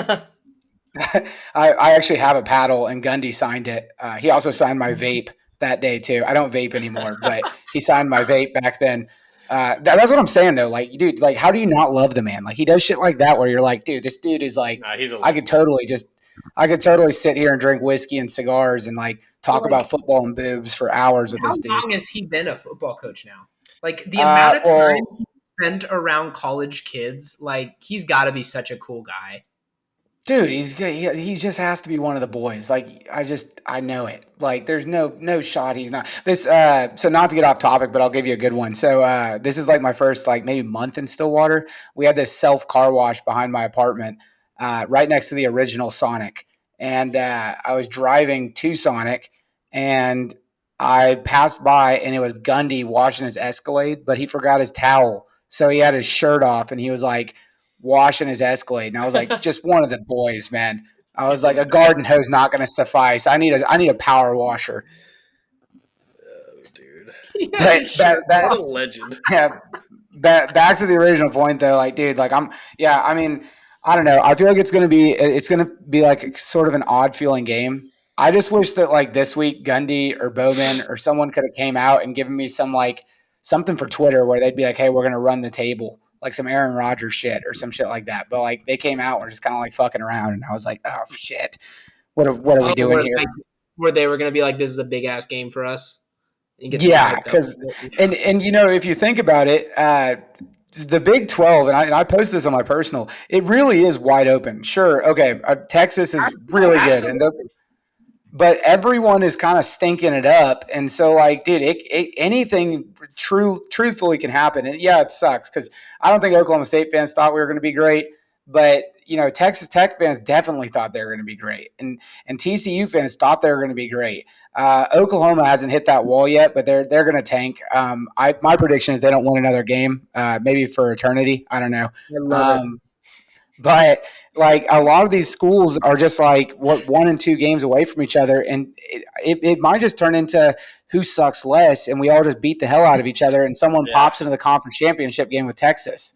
[SPEAKER 2] I actually have a paddle, and Gundy signed it. He also signed my vape that day too. I don't vape anymore, but he signed my vape back then. That's what I'm saying though. Like, dude, like, how do you not love the man? Like, he does shit like that where you're like, dude, this dude is like,
[SPEAKER 3] Nah, he's a
[SPEAKER 2] I could totally sit here and drink whiskey and cigars and like talk
[SPEAKER 1] Like,
[SPEAKER 2] about football and boobs for hours with
[SPEAKER 1] how
[SPEAKER 2] this dude.
[SPEAKER 1] long has he been a football coach now? Like the amount of time he spent around college kids, like he's got to be such a cool guy.
[SPEAKER 2] dude, he just has to be one of the boys. Like I know it. Like there's no shot he's not. This so not to get off topic, but I'll give you a good one. So this is like my first like maybe month in Stillwater. We had this self car wash behind my apartment, right next to the original Sonic, and I was driving to Sonic, and I passed by, and it was Gundy washing his Escalade, but he forgot his towel, so he had his shirt off, and he was like washing his Escalade, and I was like, just one of the boys, man. I was
[SPEAKER 3] He's
[SPEAKER 2] like,
[SPEAKER 3] the
[SPEAKER 2] a garden
[SPEAKER 3] best.
[SPEAKER 2] hose not going to suffice. I need a power washer.
[SPEAKER 3] Oh, dude.
[SPEAKER 1] Yeah, sure.
[SPEAKER 3] What a legend.
[SPEAKER 2] Yeah, back to the original point though, like, dude, like I mean, I don't know. I feel like it's gonna be like sort of an odd feeling game. I just wish that like this week Gundy or Bowman or someone could have came out and given me some like something for Twitter where they'd be like, hey, we're gonna run the table. Like some Aaron Rodgers shit or some shit like that. But like they came out and were just kind of like fucking around and I was like, oh shit. What are we
[SPEAKER 1] Oh,
[SPEAKER 2] doing here?
[SPEAKER 1] where they were going to be like, this is a big ass game for us. And get them
[SPEAKER 2] Yeah,
[SPEAKER 1] hyped up.
[SPEAKER 2] because and you know if you think about it, the Big 12, and I post this on my personal, it really is wide open. Sure, okay, Texas is really good, but everyone is kind of stinking it up, and so like, dude, anything truthfully can happen, and yeah, it sucks because I don't think Oklahoma State fans thought we were going to be great, but you know, Texas Tech fans definitely thought they were going to be great, and TCU fans thought they were going to be great. Oklahoma hasn't hit that wall yet, but they're going to tank. My prediction is they don't win another game, maybe for eternity. I don't know.
[SPEAKER 1] I love it.
[SPEAKER 2] But like a lot of these schools are just like what 1 and 2 games away from each other, and it might just turn into who sucks less, and we all just beat the hell out of each other, and someone
[SPEAKER 3] Yeah.
[SPEAKER 2] pops into the conference championship game with Texas.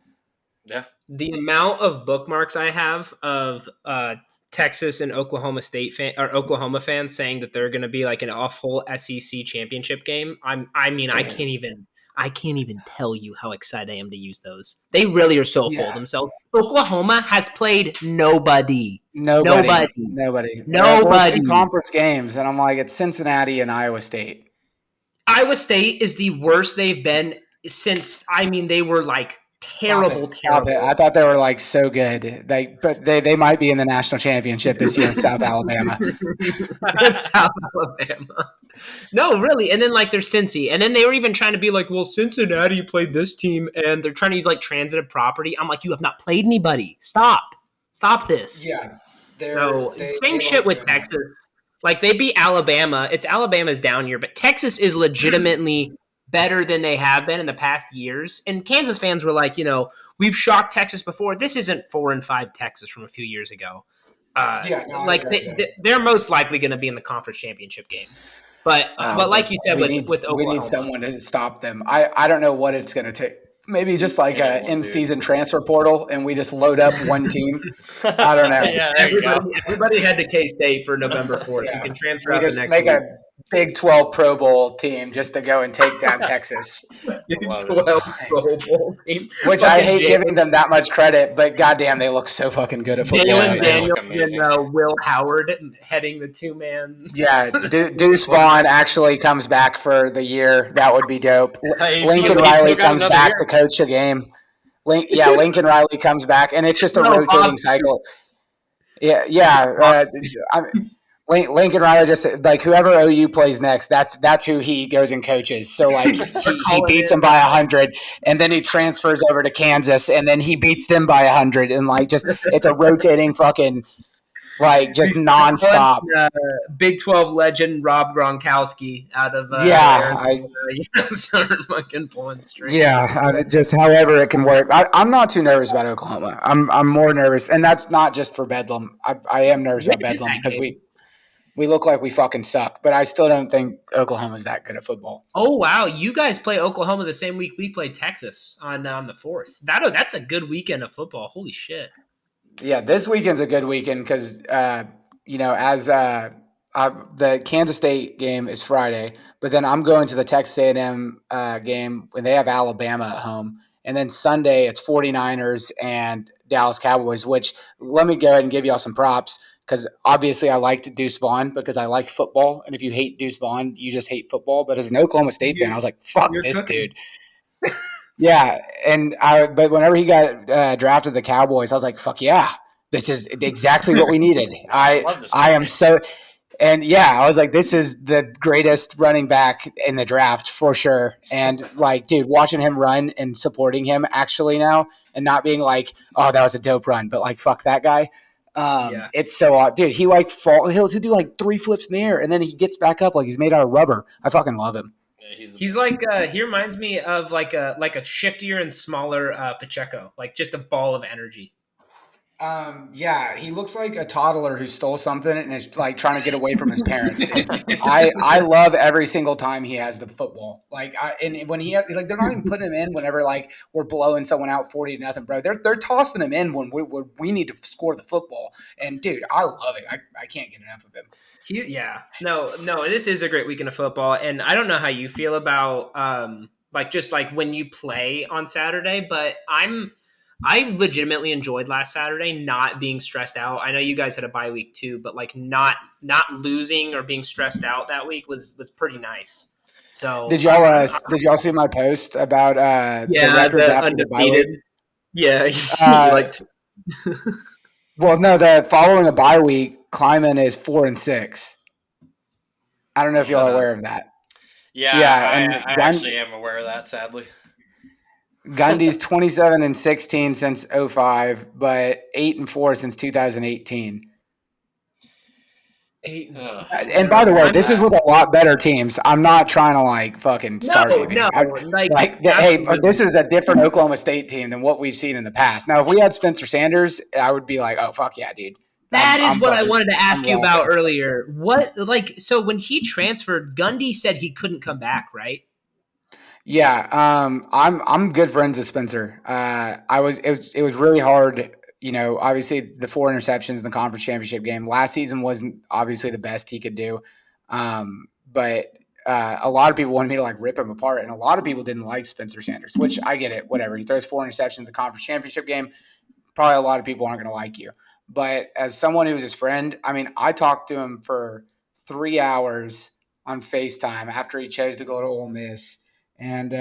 [SPEAKER 3] Yeah.
[SPEAKER 1] The amount of bookmarks I have of Texas and Oklahoma fans saying that they're going to be like an awful SEC championship game. I can't even tell you how excited I am to use those. They really are so full of themselves. Oklahoma has played nobody.
[SPEAKER 2] Nobody. Well, 2
[SPEAKER 1] Nobody.
[SPEAKER 2] conference games, and I'm like, it's Cincinnati and Iowa State.
[SPEAKER 1] Iowa State is the worst they've been since. I mean, they were like terrible.
[SPEAKER 2] Stop it. I thought they were like so good. But they might be in the national championship this year in South Alabama.
[SPEAKER 1] South Alabama. No, really. And then like there's Cincy. And then they were even trying to be like, well, Cincinnati played this team and they're trying to use like transitive property. I'm like, you have not played anybody. Stop this.
[SPEAKER 2] Yeah.
[SPEAKER 1] Same shit with Texas. Like they beat Alabama. It's Alabama's down year, but Texas is legitimately better than they have been in the past years. And Kansas fans were like, you know, we've shocked Texas before. This isn't 4-5 Texas from a few years ago. They're most likely going to be in the conference championship game. But like you said, with Oklahoma,
[SPEAKER 2] we need someone to stop them. I don't know what it's going to take. Maybe just like a
[SPEAKER 3] Anyone,
[SPEAKER 2] in-season transfer portal, and we just load up one team. I don't know.
[SPEAKER 3] Yeah, there you go.
[SPEAKER 1] Everybody head to K-State for November 4th. You
[SPEAKER 2] Yeah,
[SPEAKER 1] can transfer
[SPEAKER 2] we
[SPEAKER 1] out the
[SPEAKER 2] just
[SPEAKER 1] next
[SPEAKER 2] make
[SPEAKER 1] week.
[SPEAKER 2] a Big 12 Pro Bowl team just to go and take down Texas.
[SPEAKER 1] Big
[SPEAKER 3] love
[SPEAKER 1] 12 Pro Bowl team.
[SPEAKER 2] Which I
[SPEAKER 1] Fucking
[SPEAKER 2] hate giving them that much credit, but goddamn, they look so fucking good at football.
[SPEAKER 1] Jalen
[SPEAKER 2] Right
[SPEAKER 3] they
[SPEAKER 2] now.
[SPEAKER 3] look
[SPEAKER 1] Daniels
[SPEAKER 3] amazing.
[SPEAKER 1] and Will Howard heading the two-man.
[SPEAKER 2] Yeah, Deuce Vaughn actually comes back for the year. That would be dope.
[SPEAKER 3] He's
[SPEAKER 2] Lincoln
[SPEAKER 3] still
[SPEAKER 2] Riley
[SPEAKER 3] got
[SPEAKER 2] comes
[SPEAKER 3] another
[SPEAKER 2] back
[SPEAKER 3] year.
[SPEAKER 2] to coach a game. Lincoln Riley comes back, and it's just a
[SPEAKER 1] No,
[SPEAKER 2] rotating
[SPEAKER 1] Bob.
[SPEAKER 2] cycle. Yeah. Lincoln Riley just like whoever OU plays next, that's who he goes and coaches. So like he beats them by 100, and then he transfers over to Kansas, and then he beats them by 100, and like just it's a rotating fucking like just nonstop.
[SPEAKER 1] Big 12 legend Rob Gronkowski out of
[SPEAKER 2] Yeah,
[SPEAKER 1] Arizona, start fucking pulling strings.
[SPEAKER 2] Just however it can work. I'm not too nervous about Oklahoma. I'm more nervous, and that's not just for Bedlam. I am nervous about Bedlam because we look like we fucking suck, but I still don't think Oklahoma's that good at football.
[SPEAKER 1] Oh wow, you guys play Oklahoma the same week we play Texas on the 4th. That's a good weekend of football. Holy shit.
[SPEAKER 2] Yeah, this weekend's a good weekend because the Kansas State game is Friday, but then I'm going to the Texas A&M game when they have Alabama at home. And then Sunday, it's 49ers and Dallas Cowboys, which let me go ahead and give y'all some props because obviously I liked Deuce Vaughn because I like football. And if you hate Deuce Vaughn, you just hate football. But as an Oklahoma State fan, I was like, fuck this
[SPEAKER 1] cooking.
[SPEAKER 2] dude. Yeah, but whenever he got drafted to the Cowboys, I was like, "Fuck yeah, this is exactly what we needed." I am so, and yeah, I was like, "This is the greatest running back in the draft for sure." And like, dude, watching him run and supporting him actually now, and not being like, "Oh, that was a dope run," but like, "Fuck that guy."
[SPEAKER 1] Yeah.
[SPEAKER 2] It's so odd, dude. He like he'll do like 3 flips in the air, and then he gets back up like he's made out of rubber. I fucking love him.
[SPEAKER 1] He's like he reminds me of like a shiftier and smaller Pacheco, like just a ball of energy.
[SPEAKER 2] Yeah, he looks like a toddler who stole something and is like trying to get away from his parents. Dude. I love every single time he has the football. Like, and when he like, they're not even putting him in whenever like we're blowing someone out 40-0, bro. They're tossing him in when we need to score the football. And dude, I love it. I can't get enough of him.
[SPEAKER 1] No, this is a great weekend of football, and I don't know how you feel about like just like when you play on Saturday, but I legitimately enjoyed last Saturday not being stressed out. I know you guys had a bye week too, but like not losing or being stressed out that week was pretty nice. So
[SPEAKER 2] did y'all see my post about the records
[SPEAKER 1] the
[SPEAKER 2] after the bye week?
[SPEAKER 1] undefeated. Yeah, you like.
[SPEAKER 2] Well, no, the following a bye week, Kleiman is 4-6. I don't know if y'all are aware of that.
[SPEAKER 3] Yeah, I actually am aware of that, sadly.
[SPEAKER 2] Gundy's 27-16 since 05, but 8-4 since 2018. And by the way, this is with a lot better teams. I'm not trying to like fucking start anything. Hey, this is a different Oklahoma State team than what we've seen in the past. Now, if we had Spencer Sanders, I would be like, oh fuck yeah, dude.
[SPEAKER 1] That is what I wanted to ask you about earlier. What so when he transferred, Gundy said he couldn't come back, right?
[SPEAKER 2] Yeah, I'm good friends with Spencer. It was really hard. You know, obviously the 4 interceptions in the conference championship game last season wasn't obviously the best he could do. But a lot of people wanted me to like rip him apart, and a lot of people didn't like Spencer Sanders, which I get it. Whatever, he throws 4 interceptions in the conference championship game. Probably a lot of people aren't going to like you. But as someone who's his friend, I mean, I talked to him for 3 hours on FaceTime after he chose to go to Ole Miss. And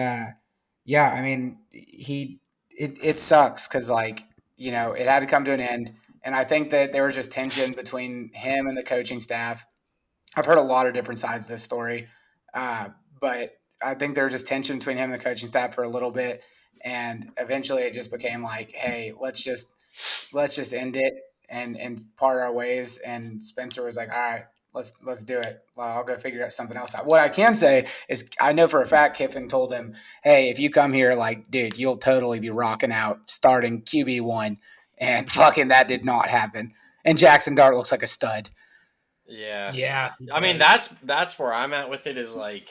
[SPEAKER 2] yeah, I mean, it sucks because like, you know, it had to come to an end. And I think that there was just tension between him and the coaching staff. I've heard a lot of different sides of this story, but I think there was just tension between him and the coaching staff for a little bit. And eventually it just became like, hey, let's just end it and part our ways. And Spencer was like, all right, let's do it. Well, I'll go figure out something else out. What I can say is I know for a fact Kiffin told him, hey, if you come here, like, dude, you'll totally be rocking out starting QB1. And fucking that did not happen. And Jackson Dart looks like a stud.
[SPEAKER 3] Yeah.
[SPEAKER 1] Yeah.
[SPEAKER 3] I mean, that's where I'm at with it is like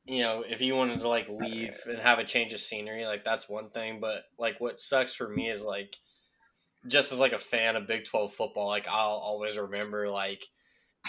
[SPEAKER 3] if you wanted to like leave and have a change of scenery, like that's one thing. But like what sucks for me is like just as like a fan of Big 12 football, like I'll always remember like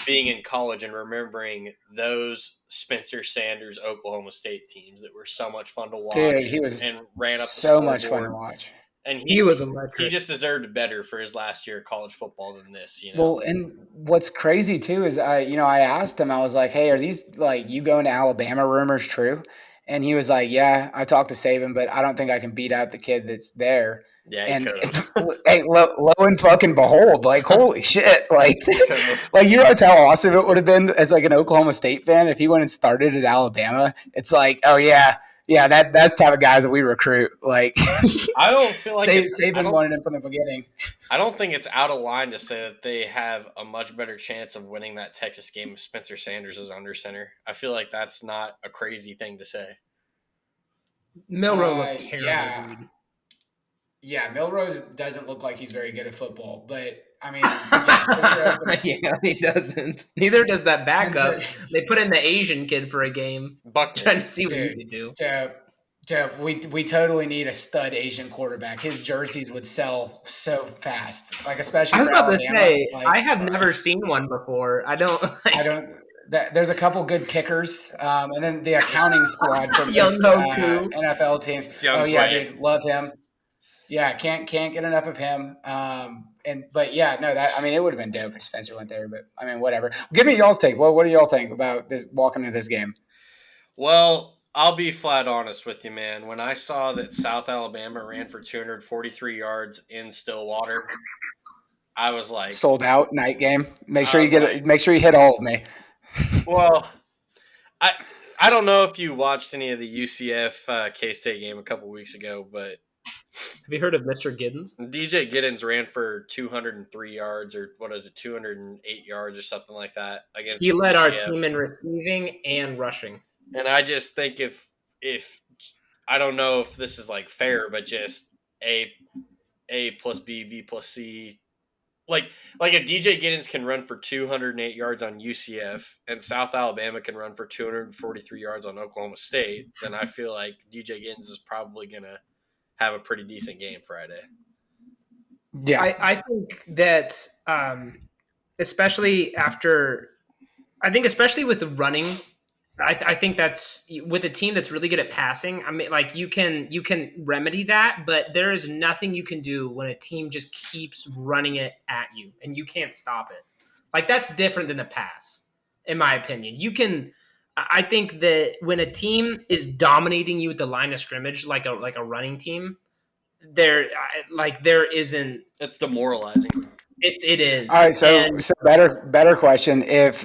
[SPEAKER 3] being in college and remembering those Spencer Sanders Oklahoma State teams that were so much fun to
[SPEAKER 2] Dude,
[SPEAKER 3] watch
[SPEAKER 2] he was
[SPEAKER 3] and ran up the
[SPEAKER 2] so much fun to
[SPEAKER 3] scoreboard.
[SPEAKER 2] watch.
[SPEAKER 3] And
[SPEAKER 1] He was
[SPEAKER 3] he
[SPEAKER 1] electric.
[SPEAKER 3] just deserved better for his last year of college football than this,
[SPEAKER 2] Well, and what's crazy too is I asked him, I was like, hey, are these like you going to Alabama rumors true? And he was like, yeah, I talked to Saban, but I don't think I can beat out the kid that's there.
[SPEAKER 3] Yeah, he
[SPEAKER 2] And
[SPEAKER 3] could have.
[SPEAKER 2] hey, lo and fucking behold, like holy shit, like
[SPEAKER 3] Could've.
[SPEAKER 2] like you realize how awesome it would have been as like an Oklahoma State fan if he went and started at Alabama. It's like, oh yeah, that's the type of guys that we recruit. Like
[SPEAKER 3] I don't feel like
[SPEAKER 2] Saban wanted him from the beginning.
[SPEAKER 3] I don't think it's out of line to say that they have a much better chance of winning that Texas game if Spencer Sanders is under center. I feel like that's not a crazy thing to say.
[SPEAKER 1] Milroe looked terrible,
[SPEAKER 2] Yeah.
[SPEAKER 1] dude.
[SPEAKER 2] Yeah, Milrose doesn't look like he's very good at football, but I mean, yes,
[SPEAKER 1] Yeah, he doesn't. Neither does that backup.
[SPEAKER 2] Spencer-
[SPEAKER 1] They put in the Asian kid for a game,
[SPEAKER 3] Buckner.
[SPEAKER 1] trying to see what
[SPEAKER 2] Dude,
[SPEAKER 1] he could do.
[SPEAKER 2] we totally need a stud Asian quarterback. His jerseys would sell so fast, like especially.
[SPEAKER 1] I was
[SPEAKER 2] for
[SPEAKER 1] about
[SPEAKER 2] Alabama,
[SPEAKER 1] to say,
[SPEAKER 2] like,
[SPEAKER 1] I have never seen one before. I don't.
[SPEAKER 2] I don't. There's a couple good kickers, and then the accounting squad for
[SPEAKER 1] Young
[SPEAKER 2] most
[SPEAKER 1] Hoku.
[SPEAKER 2] NFL teams.
[SPEAKER 3] It's young
[SPEAKER 2] Oh yeah,
[SPEAKER 3] Bray.
[SPEAKER 2] dude, love him. Yeah, can't get enough of him. But yeah, no, it would have been dope if Spencer went there. But I mean, whatever. Give me y'all's take. What do y'all think about this walking into this game?
[SPEAKER 3] Well, I'll be flat honest with you, man. When I saw that South Alabama ran for 243 yards in Stillwater, I was like,
[SPEAKER 2] Sold out night game. Make sure
[SPEAKER 3] I
[SPEAKER 2] you
[SPEAKER 3] was
[SPEAKER 2] get.
[SPEAKER 3] like-
[SPEAKER 2] Make sure you hit all of me.
[SPEAKER 3] well, I don't know if you watched any of the UCF K-State game a couple weeks ago, but
[SPEAKER 1] Have you heard of Mr. Giddens?
[SPEAKER 3] DJ Giddens ran for 203 yards or 208 yards or something like that against
[SPEAKER 1] He led our
[SPEAKER 3] UCF.
[SPEAKER 1] team in receiving and rushing.
[SPEAKER 3] And I just think if I don't know if this is like fair, but just A plus B plus C, like if DJ Giddens can run for 208 yards on UCF and South Alabama can run for 243 yards on Oklahoma State, then I feel like DJ Giddens is probably gonna have a pretty decent game Friday.
[SPEAKER 2] Yeah,
[SPEAKER 1] I think that, especially with the running, I think that's with a team that's really good at passing. I mean, like you can remedy that, but there is nothing you can do when a team just keeps running it at you and you can't stop it. Like that's different than the pass, in my opinion. I think that when a team is dominating you at the line of scrimmage, like a running team, there isn't.
[SPEAKER 3] It's demoralizing.
[SPEAKER 1] It is.
[SPEAKER 2] All right, so better question. If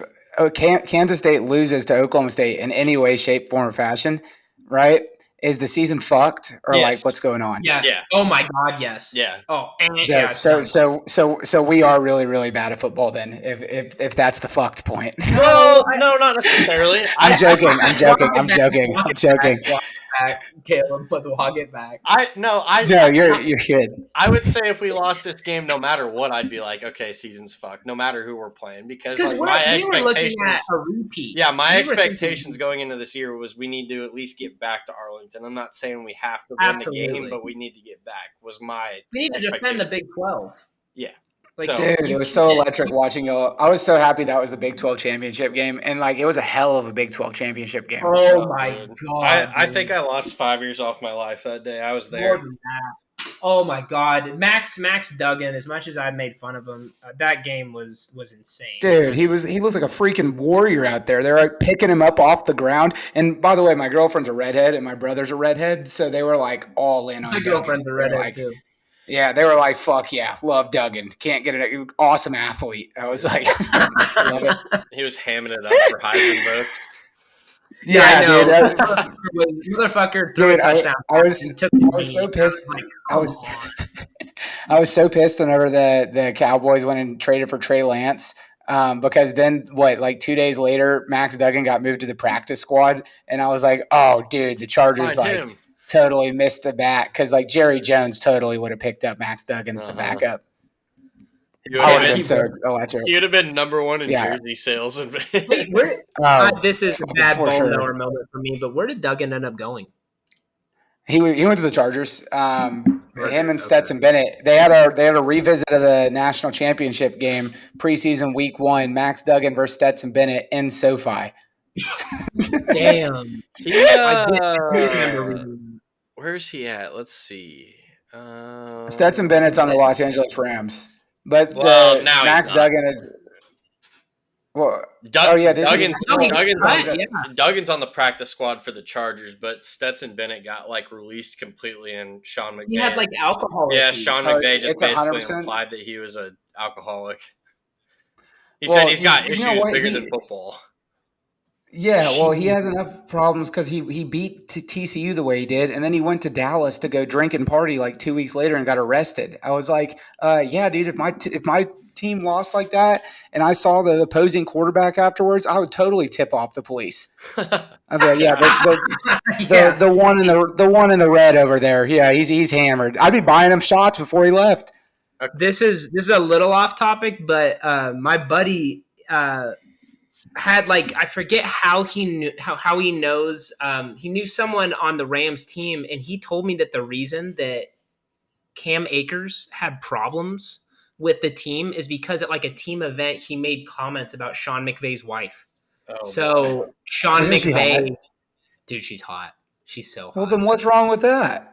[SPEAKER 2] Kansas State loses to Oklahoma State in any way, shape, form, or fashion, right? Is the season fucked or
[SPEAKER 3] Yes.
[SPEAKER 2] like what's going on?
[SPEAKER 1] Yeah. Oh my God, yes.
[SPEAKER 3] Yeah.
[SPEAKER 1] Oh, and
[SPEAKER 2] Dope.
[SPEAKER 1] yeah.
[SPEAKER 2] So we are really, really bad at football then. If that's the fucked point.
[SPEAKER 3] Well, no, not necessarily.
[SPEAKER 2] I'm joking. I'm joking.
[SPEAKER 1] Caleb, let's walk it back.
[SPEAKER 2] No, you're good.
[SPEAKER 3] I would say if we lost this game, no matter what, I'd be like, okay, season's fucked, no matter who we're playing, because like,
[SPEAKER 1] we were looking at a repeat.
[SPEAKER 3] Yeah, my expectations going into this year was we need to at least get back to Arlington. I'm not saying we have to win the game, but we need to get back. Was my
[SPEAKER 1] we need to defend the Big 12.
[SPEAKER 3] Yeah.
[SPEAKER 1] Like,
[SPEAKER 2] Dude, it was so electric watching y'all. I was so happy that was the Big 12 championship game, and like it was a hell of a Big 12 championship game.
[SPEAKER 1] Oh my God!
[SPEAKER 3] I think I lost 5 years off my life that day. I was there.
[SPEAKER 1] More than that. Oh my God, Max Duggan. As much as I made fun of him, that game was insane.
[SPEAKER 2] Dude, he looks like a freaking warrior out there. They're like picking him up off the ground. And by the way, my girlfriend's a redhead, and my brother's a redhead, so they were like all in on.
[SPEAKER 1] My
[SPEAKER 2] Duggan.
[SPEAKER 1] girlfriend's a redhead too.
[SPEAKER 2] Yeah, they were like, "Fuck yeah, love Duggan. Can't get an awesome athlete." I was like, love it.
[SPEAKER 3] He was hamming it up for Heisman votes.
[SPEAKER 2] Yeah, I know.
[SPEAKER 1] Dude, motherfucker threw a touchdown.
[SPEAKER 2] I was so pissed. I was so pissed whenever the Cowboys went and traded for Trey Lance. Because then like 2 days later, Max Duggan got moved to the practice squad, and I was like, "Oh, dude, the Chargers totally missed the bat because like Jerry Jones totally would have picked up Max Duggan as the backup."
[SPEAKER 3] He would
[SPEAKER 2] I
[SPEAKER 3] have
[SPEAKER 2] would have been
[SPEAKER 3] been.
[SPEAKER 2] so electric.
[SPEAKER 3] He would have been #1 in
[SPEAKER 2] Yeah.
[SPEAKER 3] jersey sales.
[SPEAKER 1] Wait, where?
[SPEAKER 2] Oh,
[SPEAKER 1] This is a bad
[SPEAKER 2] for
[SPEAKER 1] bone
[SPEAKER 2] sure.
[SPEAKER 1] knower moment for me, but where did Duggan end up going?
[SPEAKER 2] He went to the Chargers. Him and
[SPEAKER 1] Okay.
[SPEAKER 2] Stetson Bennett. They had a revisit of the national championship game preseason week 1. Max Duggan versus Stetson Bennett in SoFi.
[SPEAKER 1] Damn.
[SPEAKER 3] He
[SPEAKER 1] I do remember reading.
[SPEAKER 3] where's he at? Let's see.
[SPEAKER 2] Stetson Bennett's on the Los Angeles Rams, but
[SPEAKER 3] Well,
[SPEAKER 2] the
[SPEAKER 3] now he's
[SPEAKER 2] Max
[SPEAKER 3] not.
[SPEAKER 2] Duggan is. Well, oh yeah, did he?
[SPEAKER 1] No, he
[SPEAKER 2] Well,
[SPEAKER 1] cut, yeah.
[SPEAKER 3] Duggan's on the practice squad for the Chargers, but Stetson Bennett got released completely, and Sean McVay.
[SPEAKER 1] He had alcohol
[SPEAKER 3] Yeah,
[SPEAKER 1] issues.
[SPEAKER 3] Sean
[SPEAKER 2] Oh,
[SPEAKER 3] McVay just
[SPEAKER 2] it's
[SPEAKER 3] basically
[SPEAKER 2] 100%.
[SPEAKER 3] implied that he was an alcoholic. He
[SPEAKER 2] Well,
[SPEAKER 3] said he's got
[SPEAKER 2] you know
[SPEAKER 3] issues
[SPEAKER 2] what?
[SPEAKER 3] bigger than football.
[SPEAKER 2] Yeah, well, he
[SPEAKER 1] Jeez.
[SPEAKER 2] has enough problems because he beat TCU the way he did, and then he went to Dallas to go drink and party 2 weeks later and got arrested. I was like, yeah, dude, if my team lost like that, and I saw the opposing quarterback afterwards, I would totally tip off the police. I'd be like, yeah,
[SPEAKER 1] Yeah.
[SPEAKER 2] the one in the red over there, yeah, he's hammered. I'd be buying him shots before he left.
[SPEAKER 1] This is a little off topic, but my buddy had I forget how he knew how he knows. He knew someone on the Rams team, and he told me that the reason that Cam Akers had problems with the team is because at a team event he made comments about Sean McVay's wife.
[SPEAKER 3] Oh,
[SPEAKER 1] So
[SPEAKER 3] boy.
[SPEAKER 1] Sean
[SPEAKER 2] Isn't she
[SPEAKER 1] McVay,
[SPEAKER 2] hot?
[SPEAKER 1] dude, she's hot. She's so hot.
[SPEAKER 2] Well, then what's wrong with that?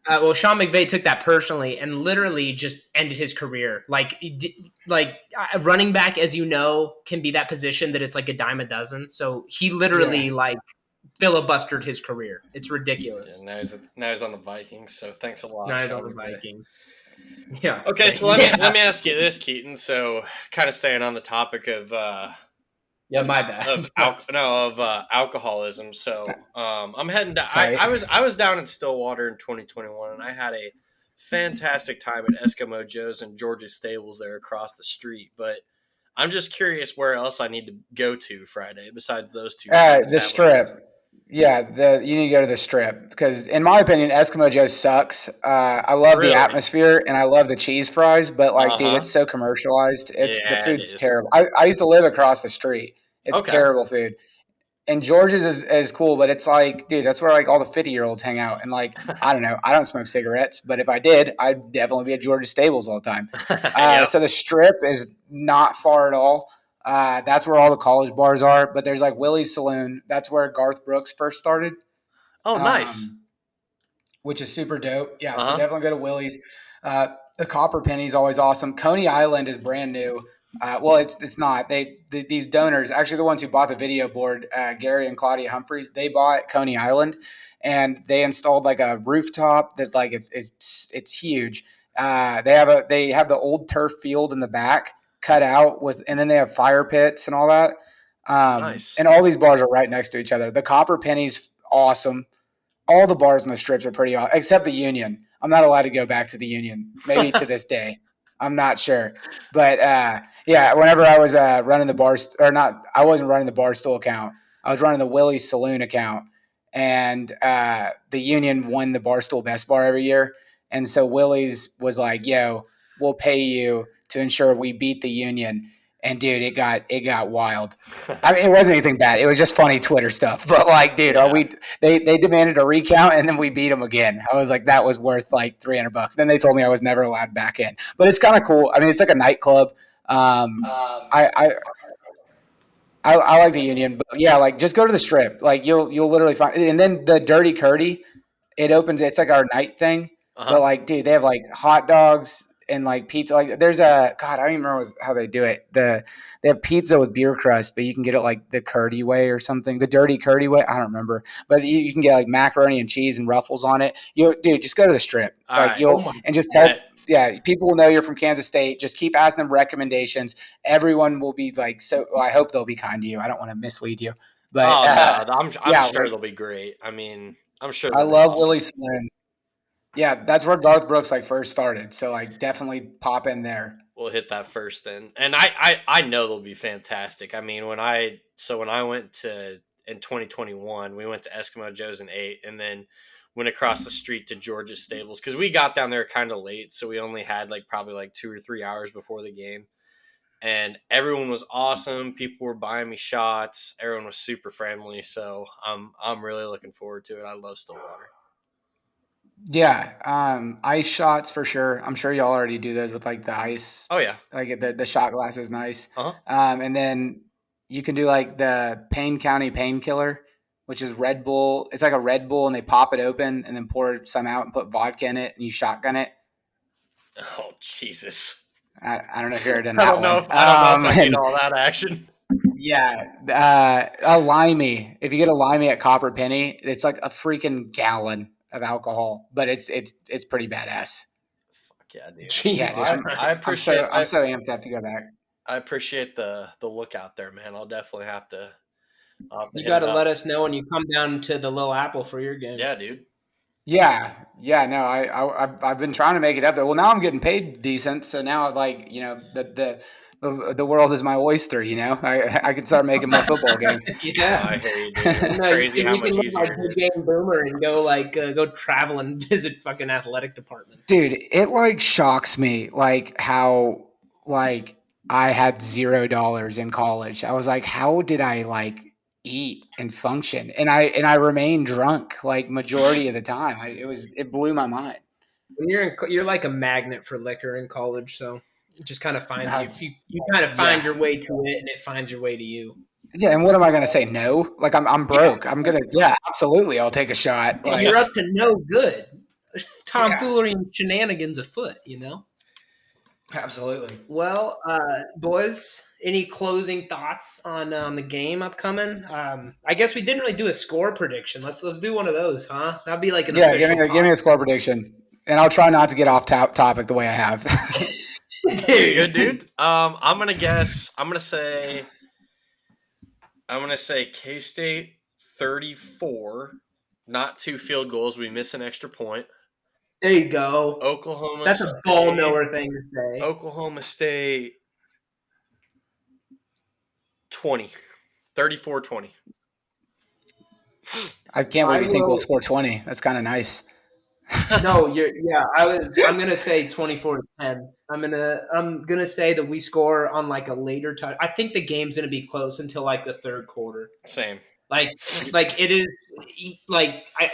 [SPEAKER 1] Well, Sean McVay took that personally and literally just ended his career. Running back, as you know, can be that position that it's a dime a dozen. So he literally filibustered his career. It's ridiculous.
[SPEAKER 3] Yeah, now he's on the Vikings. So thanks a lot.
[SPEAKER 1] Now he's
[SPEAKER 3] Sean
[SPEAKER 1] on the
[SPEAKER 3] McVay.
[SPEAKER 1] Vikings. Yeah.
[SPEAKER 3] Okay, so let me ask you this, Keaton. So kind of staying on the topic of
[SPEAKER 1] Yeah, my bad.
[SPEAKER 3] of alcoholism. So I'm heading down.
[SPEAKER 2] Tight.
[SPEAKER 3] I was down in Stillwater in 2021, and I had a fantastic time at Eskimo Joe's and George's Stables there across the street. But I'm just curious where else I need to go to Friday besides those two.
[SPEAKER 2] The Strip. Yeah, you need to go to the Strip because, in my opinion, Eskimo Joe sucks. I love
[SPEAKER 3] Really?
[SPEAKER 2] the atmosphere and I love the cheese fries, but dude,
[SPEAKER 3] Uh-huh.
[SPEAKER 2] it's so commercialized. The
[SPEAKER 3] Yeah,
[SPEAKER 2] food's
[SPEAKER 3] it is.
[SPEAKER 2] terrible. I used to live across the street. It's
[SPEAKER 3] Okay.
[SPEAKER 2] terrible food. And George's is cool, but it's dude, that's where all the 50-year-olds hang out. And I don't know, I don't smoke cigarettes, but if I did, I'd definitely be at George's Stables all the time.
[SPEAKER 3] Yep.
[SPEAKER 2] So the Strip is not far at all. That's where all the college bars are, but there's Willie's Saloon. That's where Garth Brooks first started.
[SPEAKER 3] Oh, nice.
[SPEAKER 2] Which is super dope. Yeah,
[SPEAKER 3] Uh-huh.
[SPEAKER 2] so definitely go to Willie's. The Copper Penny is always awesome. Coney Island is brand new. Well, it's not. These donors, actually the ones who bought the video board, Gary and Claudia Humphreys, they bought Coney Island, and they installed a rooftop that it's huge. They have the old turf field in the back cut out and then they have fire pits and all that.
[SPEAKER 3] Nice.
[SPEAKER 2] And all these bars are right next to each other. The Copper Penny's awesome. All the bars on the strips are pretty awesome, except the Union. I'm not allowed to go back to the Union, maybe to this day. I'm not sure. But, yeah, whenever I was running the bar – or not – I wasn't running the Barstool account. I was running the Willie's Saloon account. And the Union won the Barstool Best Bar every year. And so Willie's was like, yo, we'll pay you to ensure we beat the Union. And dude, it got wild. I mean, it wasn't anything bad. It was just funny Twitter stuff. But dude, they demanded a recount and then we beat them again. I was like, that was worth $300. Then they told me I was never allowed back in. But it's kind of cool. I mean, it's like a nightclub. I like the Union, but yeah, just go to the Strip. You'll literally find. And then the Dirty Curdy, it opens. It's our night thing.
[SPEAKER 3] Uh-huh.
[SPEAKER 2] But dude, they have hot dogs and pizza. There's a God, I don't even remember how they do it. They have pizza with beer crust, but you can get it the Curdy way or something. The Dirty Curdy way, I don't remember. But you can get macaroni and cheese and Ruffles on it. Dude, just go to the Strip.
[SPEAKER 3] All right.
[SPEAKER 2] And just tell. Yeah, people will know you're from Kansas State. Just keep asking them recommendations. Everyone will be so. Well, I hope they'll be kind to you. I don't want to mislead you, but
[SPEAKER 3] no, I'm sure they'll be great. I mean, I'm sure.
[SPEAKER 2] I love Willie's Saloon. Yeah, that's where Garth Brooks first started. So definitely pop in there.
[SPEAKER 3] We'll hit that first then, and I know they'll be fantastic. I mean, when I went to in 2021, we went to Eskimo Joe's and ate, and then went across the street to George's Stables because we got down there kind of late, so we only had probably 2 or 3 hours before the game. And everyone was awesome. People were buying me shots. Everyone was super friendly. So I'm really looking forward to it. I love Stillwater.
[SPEAKER 2] Yeah, ice shots for sure. I'm sure y'all already do those with the ice.
[SPEAKER 3] Oh yeah,
[SPEAKER 2] the shot glass is nice.
[SPEAKER 3] Uh-huh.
[SPEAKER 2] And then you can do the Payne County Painkiller, which is Red Bull. It's like a Red Bull, and they pop it open and then pour some out and put vodka in it, and you shotgun it.
[SPEAKER 3] Oh Jesus!
[SPEAKER 2] I don't know if you've ever done
[SPEAKER 3] I
[SPEAKER 2] that
[SPEAKER 3] don't know
[SPEAKER 2] one.
[SPEAKER 3] if I need all that action.
[SPEAKER 2] Yeah, a limey. If you get a limey at Copper Penny, it's like a freaking gallon of alcohol, but it's pretty badass.
[SPEAKER 3] Fuck yeah, dude.
[SPEAKER 1] Jeez,
[SPEAKER 2] Yeah,
[SPEAKER 3] I appreciate.
[SPEAKER 2] I'm so amped up to go back.
[SPEAKER 3] I appreciate the look out there, man. I'll definitely have to.
[SPEAKER 1] You got to let us know when you come down to the Little Apple for your game.
[SPEAKER 3] Yeah, dude.
[SPEAKER 2] Yeah. No, I've been trying to make it up there. Well, now I'm getting paid decent, so now the world is my oyster. I can start making more football games.
[SPEAKER 1] Yeah,
[SPEAKER 3] I hear you, dude. Crazy how much easier it is.
[SPEAKER 1] Game boomer and go travel and visit fucking athletic departments.
[SPEAKER 2] Dude, it shocks me how I had $0 in college. I was like, how did I eat and function? And I remained drunk majority of the time. It blew my mind.
[SPEAKER 1] When you're like a magnet for liquor in college, so it just kind of finds you. You kind of find your way to it, and it finds your way to you.
[SPEAKER 2] Yeah, and what am I going to say? No? I'm broke. I'm going to, absolutely, I'll take a shot.
[SPEAKER 1] You're up to no good. Tomfoolery and shenanigans afoot,
[SPEAKER 2] Absolutely.
[SPEAKER 1] Well, boys, any closing thoughts on the game upcoming? I guess we didn't really do a score prediction. Let's do one of those, huh? That'd be an
[SPEAKER 2] give me a score prediction, and I'll try not to get off topic the way I have.
[SPEAKER 3] Dude, good dude. I'm gonna say K-State 34, not 2 field goals. We miss an extra point.
[SPEAKER 1] There you go.
[SPEAKER 3] Oklahoma.
[SPEAKER 1] That's a ball knower thing to say.
[SPEAKER 3] Oklahoma State 20. 34-20.
[SPEAKER 2] I can't believe you think we'll score 20. That's kind of nice.
[SPEAKER 1] No, I'm gonna say 24-10. I'm gonna say that we score on a later touch. I think the game's gonna be close until the third quarter.
[SPEAKER 3] Same.
[SPEAKER 1] It is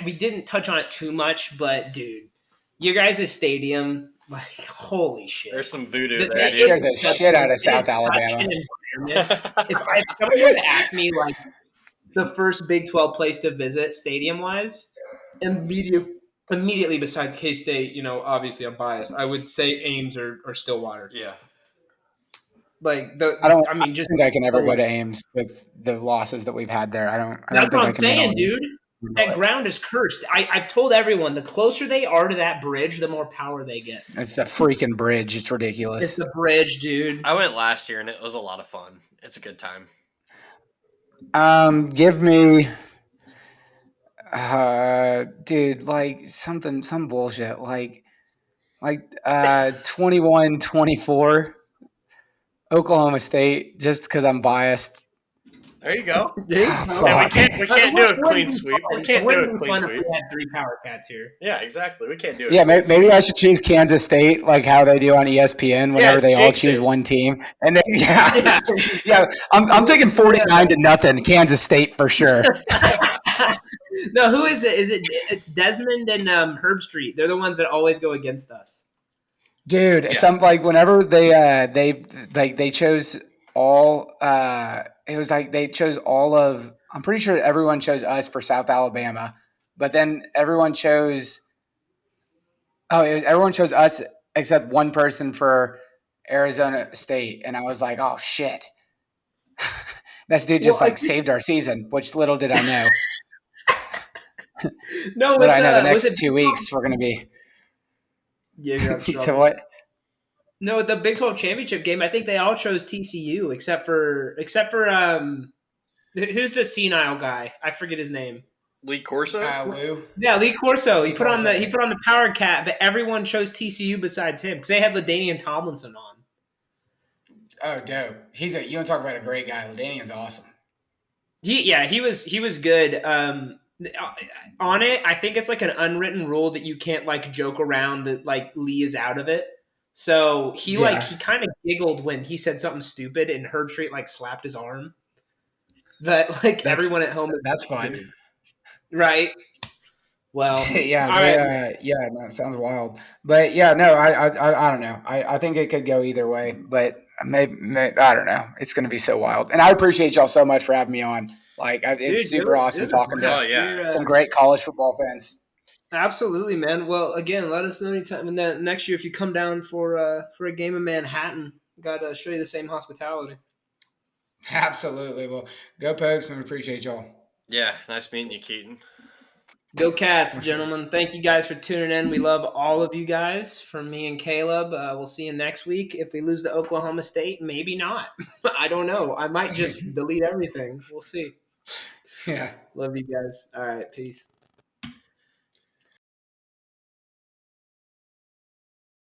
[SPEAKER 1] we didn't touch on it too much, but dude, your guys' stadium, holy shit.
[SPEAKER 3] There's some voodoo there.
[SPEAKER 2] That scared the shit out of South Alabama.
[SPEAKER 1] If somebody would ask me the first Big 12 place to visit stadium wise, immediately besides K-State, obviously I'm biased, I would say Ames or Stillwater.
[SPEAKER 3] Yeah.
[SPEAKER 2] I think I can ever go to Ames with the losses that we've had there.
[SPEAKER 1] That's what I'm saying, dude. That ground is cursed. I've told everyone the closer they are to that bridge, the more power they get.
[SPEAKER 2] It's the freaking bridge. It's ridiculous.
[SPEAKER 1] It's the bridge, dude.
[SPEAKER 3] I went last year and it was a lot of fun. It's a good time.
[SPEAKER 2] Give me, dude, some bullshit, 21-24, Oklahoma State, just because I'm biased.
[SPEAKER 3] There you go.
[SPEAKER 2] Oh,
[SPEAKER 3] we can't do a clean sweep. We can't do a clean sweep.
[SPEAKER 1] We had 3 Power Cats here.
[SPEAKER 3] Yeah, exactly. We can't do it.
[SPEAKER 2] Yeah, maybe I should choose Kansas State, how they do on ESPN whenever they all choose one team. And then, I'm taking 49-0, Kansas State for sure.
[SPEAKER 1] No, who is it? It's Desmond and Herb Street. They're the ones that always go against us.
[SPEAKER 2] Dude, whenever they chose all it was they chose all of, I'm pretty sure everyone chose us for South Alabama, but then everyone chose us except one person for Arizona State, and I was like, oh shit. This dude just saved our season, which little did I know.
[SPEAKER 1] No,
[SPEAKER 2] but I know the next 2 weeks we're gonna be.
[SPEAKER 1] Yeah,
[SPEAKER 2] so what?
[SPEAKER 1] No, the Big 12 championship game, I think they all chose TCU except for who's the senile guy? I forget his name.
[SPEAKER 3] Lee Corso?
[SPEAKER 2] Lou.
[SPEAKER 1] Yeah, Lee Corso. He put on the Power Cat, but everyone chose TCU besides him because they had LaDainian Tomlinson on.
[SPEAKER 2] Oh, dope. You want to talk about a great guy. LaDainian's awesome.
[SPEAKER 1] He was good. On it, I think it's like an unwritten rule that you can't like joke around that like Lee is out of it. So
[SPEAKER 2] Yeah,
[SPEAKER 1] he kind of giggled when he said something stupid and Herbstreit like slapped his arm. But like
[SPEAKER 2] that's
[SPEAKER 1] everyone at home is
[SPEAKER 2] that's
[SPEAKER 1] like,
[SPEAKER 2] fun.
[SPEAKER 1] dude, right? Well,
[SPEAKER 2] Yeah,
[SPEAKER 1] all
[SPEAKER 2] they
[SPEAKER 1] right.
[SPEAKER 2] yeah, no, it sounds wild. But yeah, no, I don't know. I think it could go either way, but maybe I don't know. It's going to be so wild. And I appreciate y'all so much for having me on. Like it's
[SPEAKER 1] Dude,
[SPEAKER 2] super
[SPEAKER 1] it
[SPEAKER 2] awesome
[SPEAKER 1] was a
[SPEAKER 2] talking to
[SPEAKER 3] Oh
[SPEAKER 1] blast.
[SPEAKER 3] yeah,
[SPEAKER 2] some great college football fans.
[SPEAKER 1] Absolutely, man. Well, again, let us know anytime. And then next year, if you come down for a game in Manhattan, got to show you the same hospitality.
[SPEAKER 2] Absolutely. Well, go Pokes and appreciate y'all.
[SPEAKER 3] yeah. Nice meeting you, Keaton.
[SPEAKER 1] Go Cats,
[SPEAKER 2] For sure.
[SPEAKER 1] gentlemen. Thank you guys for tuning in. We love all of you guys. From me and Caleb, we'll see you next week. If we lose to Oklahoma State, maybe not. I don't know. I might just delete everything. We'll see.
[SPEAKER 2] Yeah.
[SPEAKER 1] Love you guys. All right. Peace.